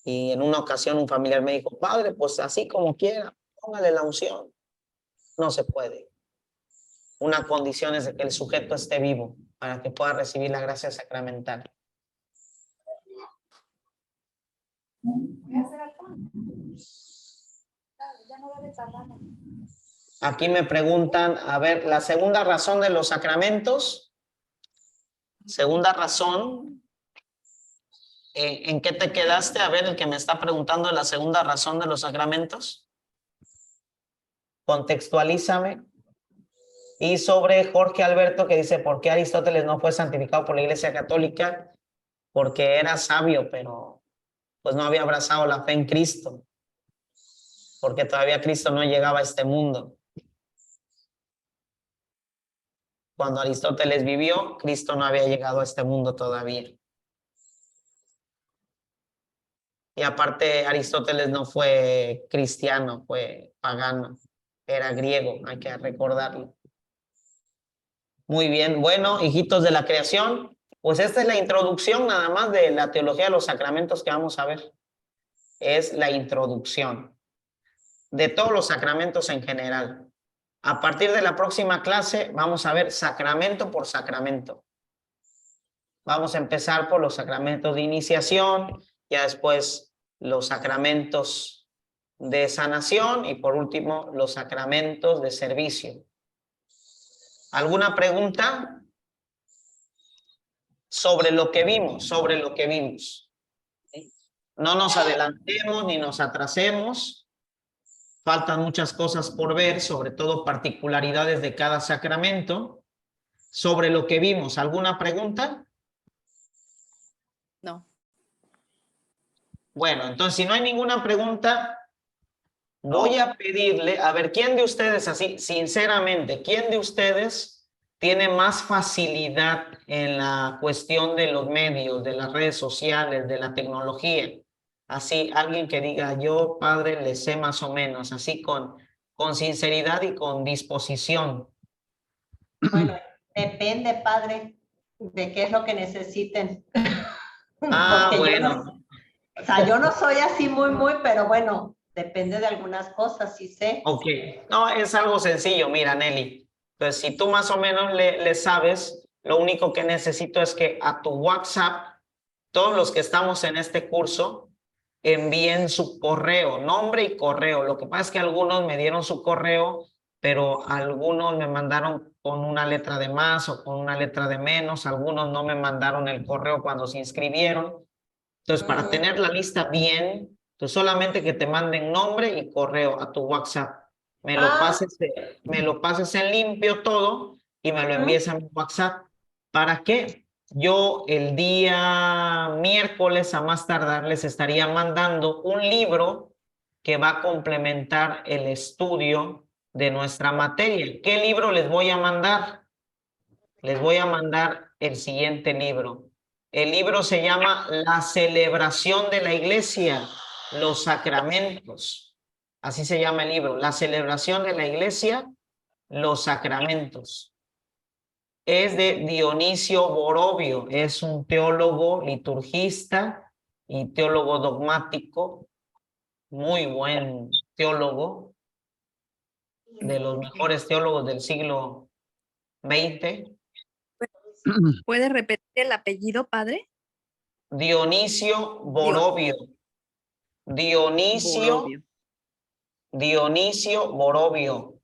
Y en una ocasión un familiar me dijo, padre, pues así como quiera, póngale la unción. No se puede. Una condición es de que el sujeto esté vivo para que pueda recibir la gracia sacramental. Aquí me preguntan, a ver, la segunda razón de los sacramentos. Segunda razón. ¿En qué te quedaste? A ver, el que me está preguntando la segunda razón de los sacramentos. Contextualízame. Y sobre Jorge Alberto, que dice, ¿por qué Aristóteles no fue santificado por la Iglesia Católica? Porque era sabio, pero pues no había abrazado la fe en Cristo. Porque todavía Cristo no llegaba a este mundo. Cuando Aristóteles vivió, Cristo no había llegado a este mundo todavía. Y aparte, Aristóteles no fue cristiano, fue pagano. Era griego, hay que recordarlo. Muy bien, bueno, hijitos de la creación, pues esta es la introducción nada más de la teología de los sacramentos que vamos a ver. Es la introducción de todos los sacramentos en general. A partir de la próxima clase vamos a ver sacramento por sacramento. Vamos a empezar por los sacramentos de iniciación, ya después los sacramentos de sanación y por último los sacramentos de servicio. ¿Alguna pregunta? Sobre lo que vimos, No nos adelantemos ni nos atrasemos. Faltan muchas cosas por ver, sobre todo particularidades de cada sacramento. Sobre lo que vimos, ¿alguna pregunta? No. Bueno, entonces si no hay ninguna pregunta, voy a pedirle, a ver, ¿quién de ustedes, así, sinceramente, quién de ustedes tiene más facilidad en la cuestión de los medios, de las redes sociales, de la tecnología? Así, alguien que diga, yo, padre, le sé más o menos, así con sinceridad y con disposición. Bueno, depende, padre, de qué es lo que necesiten. Ah, Porque bueno. o sea, yo no soy así muy, pero bueno, depende de algunas cosas, sí sé. Ok, no, es algo sencillo, mira, Nelly. Entonces, si tú más o menos le sabes, lo único que necesito es que a tu WhatsApp, todos los que estamos en este curso, envíen su correo, nombre y correo. Lo que pasa es que algunos me dieron su correo, pero algunos me mandaron con una letra de más o con una letra de menos. Algunos no me mandaron el correo cuando se inscribieron. Entonces, para tener la lista bien, pues solamente que te manden nombre y correo a tu WhatsApp. Me lo pases en limpio todo y me lo envíes a mi WhatsApp. ¿Para qué? Yo el día miércoles a más tardar les estaría mandando un libro que va a complementar el estudio de nuestra materia. ¿Qué libro les voy a mandar? Les voy a mandar el siguiente libro. El libro se llama La celebración de la iglesia, los sacramentos. Así se llama el libro, La celebración de la iglesia, los sacramentos. Es de Dionisio Borovio, es un teólogo liturgista y teólogo dogmático, muy buen teólogo, de los mejores teólogos del siglo XX. ¿Puede repetir el apellido, padre? Dionisio Borovio. Dionisio Borovio.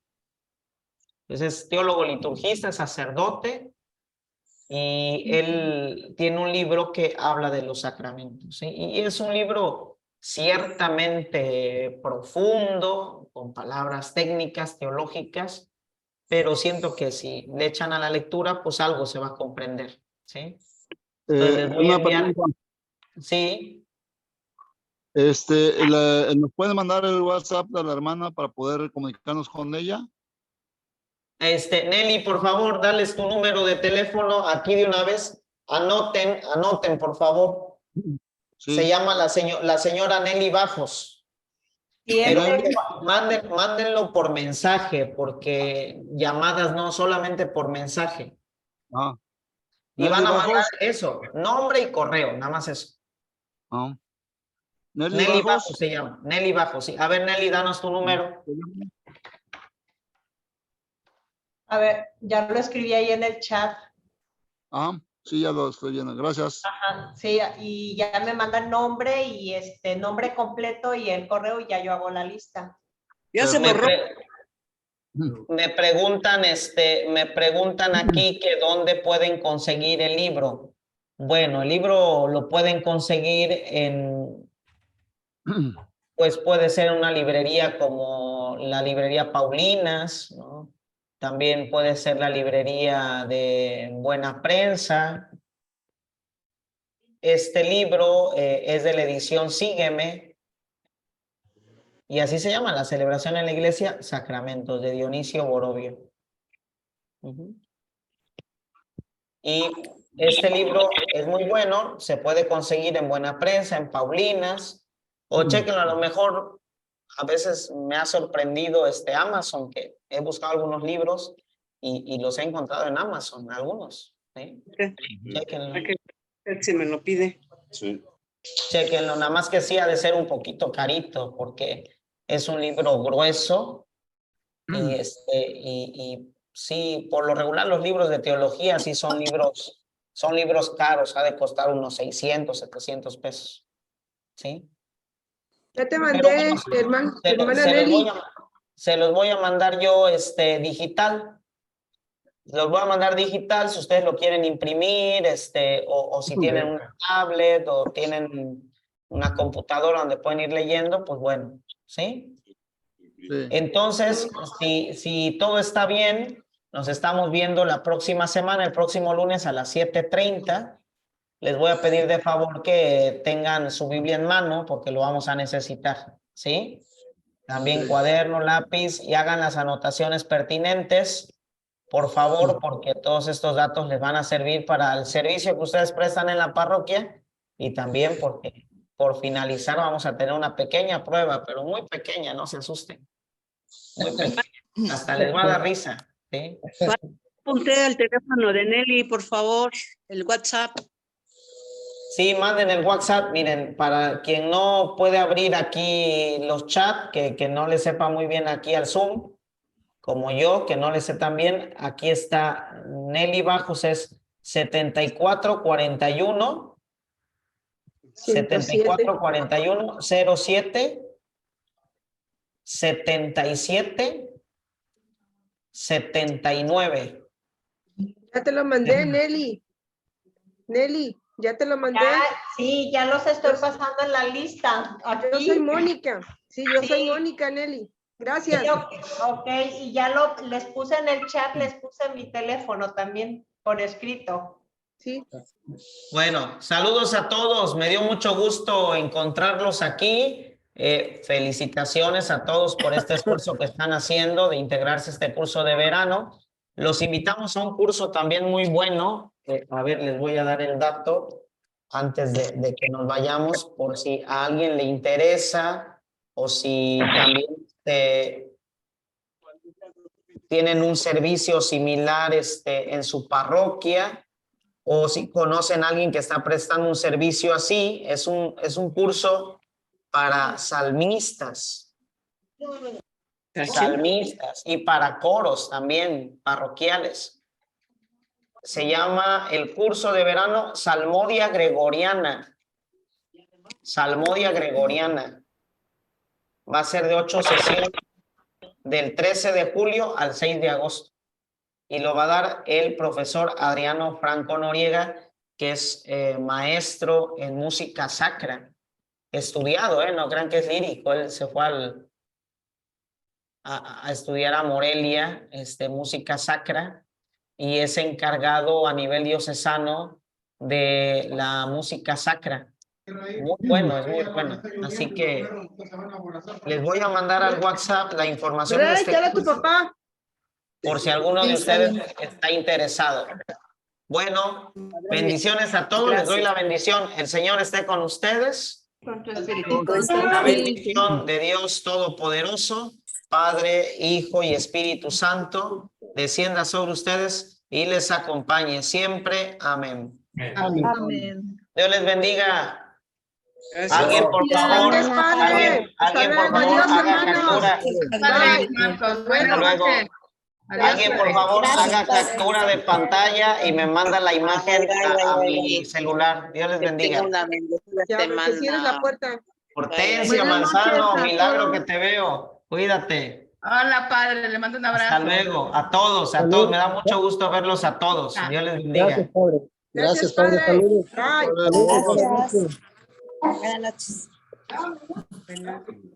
Es teólogo liturgista, es sacerdote, y él tiene un libro que habla de los sacramentos, ¿sí? Y es un libro ciertamente profundo, con palabras técnicas, teológicas, pero siento que si le echan a la lectura, pues algo se va a comprender, ¿sí? Entonces les voy a enviar. Sí. ¿Nos puede mandar el WhatsApp de la hermana para poder comunicarnos con ella? Nelly, por favor, dales tu número de teléfono aquí de una vez. Anoten, por favor. Sí. Se llama la señora Nelly Bajos. Mándenlo por mensaje, porque llamadas no, solamente por mensaje. Ah. Y van a Bajos. mandar eso, nombre y correo, nada más eso. Ah. Nelly Bajos se llama, Nelly Bajos, sí. A ver, Nelly, danos tu número. A ver, ya lo escribí ahí en el chat. Ah, sí, ya lo estoy viendo. Gracias. Ajá, sí, y ya me mandan nombre y nombre completo y el correo y ya yo hago la lista. Ya se borró. Me preguntan aquí que dónde pueden conseguir el libro. Bueno, el libro lo pueden conseguir pues puede ser una librería como la librería Paulinas, ¿no? También puede ser la librería de Buena Prensa. Este libro es de la edición Sígueme, y así se llama, la celebración en la iglesia, Sacramentos, de Dionisio Borovio. Y este libro es muy bueno, se puede conseguir en Buena Prensa, en Paulinas, o chequenlo, a lo mejor a veces me ha sorprendido Amazon, que he buscado algunos libros y los he encontrado en Amazon, algunos. ¿Sí? Chequenlo. Si me lo pide. Sí. Chequenlo, nada más que sí ha de ser un poquito carito, porque es un libro grueso y sí, por lo regular los libros de teología sí son libros caros, ha de costar unos 600, 700 pesos. ¿Sí? Ya te mandé, hermana Nelly. Se los voy a mandar yo digital. Los voy a mandar digital si ustedes lo quieren imprimir, o si tienen una tablet o tienen una computadora donde pueden ir leyendo, pues bueno, ¿sí? Sí. Entonces, si todo está bien, nos estamos viendo la próxima semana, el próximo lunes a las 7:30. Les voy a pedir de favor que tengan su Biblia en mano porque lo vamos a necesitar, ¿sí? También cuaderno, lápiz y hagan las anotaciones pertinentes, por favor, porque todos estos datos les van a servir para el servicio que ustedes prestan en la parroquia y también porque por finalizar vamos a tener una pequeña prueba, pero muy pequeña, no se asusten. Muy pequeña. Hasta les va a dar risa, ¿sí? Apunté el teléfono de Nelly, por favor, el WhatsApp. Sí, manden el WhatsApp. Miren, para quien no puede abrir aquí los chats, que no le sepa muy bien aquí al Zoom, como yo, que no le sé tan bien, aquí está Nelly Bajos, es 7441 7441 07 77 79. Ya te lo mandé, Nelly. Nelly, ya te lo mandé. Sí, ya los estoy pasando en la lista. Aquí. Yo soy Mónica. Sí, yo soy Mónica, Nelly. Gracias. Sí, ok, y ya les puse en el chat, les puse mi teléfono también por escrito. Sí. Bueno, saludos a todos. Me dio mucho gusto encontrarlos aquí. Felicitaciones a todos por este esfuerzo que están haciendo de integrarse a este curso de verano. Los invitamos a un curso también muy bueno. A ver, les voy a dar el dato antes de que nos vayamos, por si a alguien le interesa o si también tienen un servicio similar en su parroquia, o si conocen a alguien que está prestando un servicio así. Es un curso para salmistas. Salmistas y para coros también parroquiales. Se llama el curso de verano Salmodia Gregoriana. Salmodia Gregoriana. Va a ser de 8 sesiones, del 13 de julio al 6 de agosto. Y lo va a dar el profesor Adriano Franco Noriega, que es maestro en música sacra. Estudiado, no crean que es lírico. Él se fue a estudiar a Morelia, música sacra, y es encargado a nivel diocesano de la música sacra. Muy bueno, es muy bueno. Así que les voy a mandar al WhatsApp la información de este ya a tu curso, papá. por si alguno de ustedes está interesado. Bueno, bendiciones a todos. Les doy la bendición. El Señor esté con ustedes. La bendición de Dios Todopoderoso, Padre, Hijo y Espíritu Santo, descienda sobre ustedes y les acompañe siempre. Amén. Amén. Dios les bendiga. Alguien, por favor, alguien, por favor, haga captura. Hasta luego. Alguien, por favor, haga captura de pantalla y me manda la imagen a mi celular. Dios les bendiga. Ya, que cierres la puerta. Hortensia, Manzano, milagro que te veo. Cuídate. Hola, padre, le mando un abrazo. Hasta luego. A todos, a todos. Me da mucho gusto verlos a todos. Dios les bendiga. Gracias, padre. Gracias, padre. Saludos. Bye. Gracias. Buenas noches.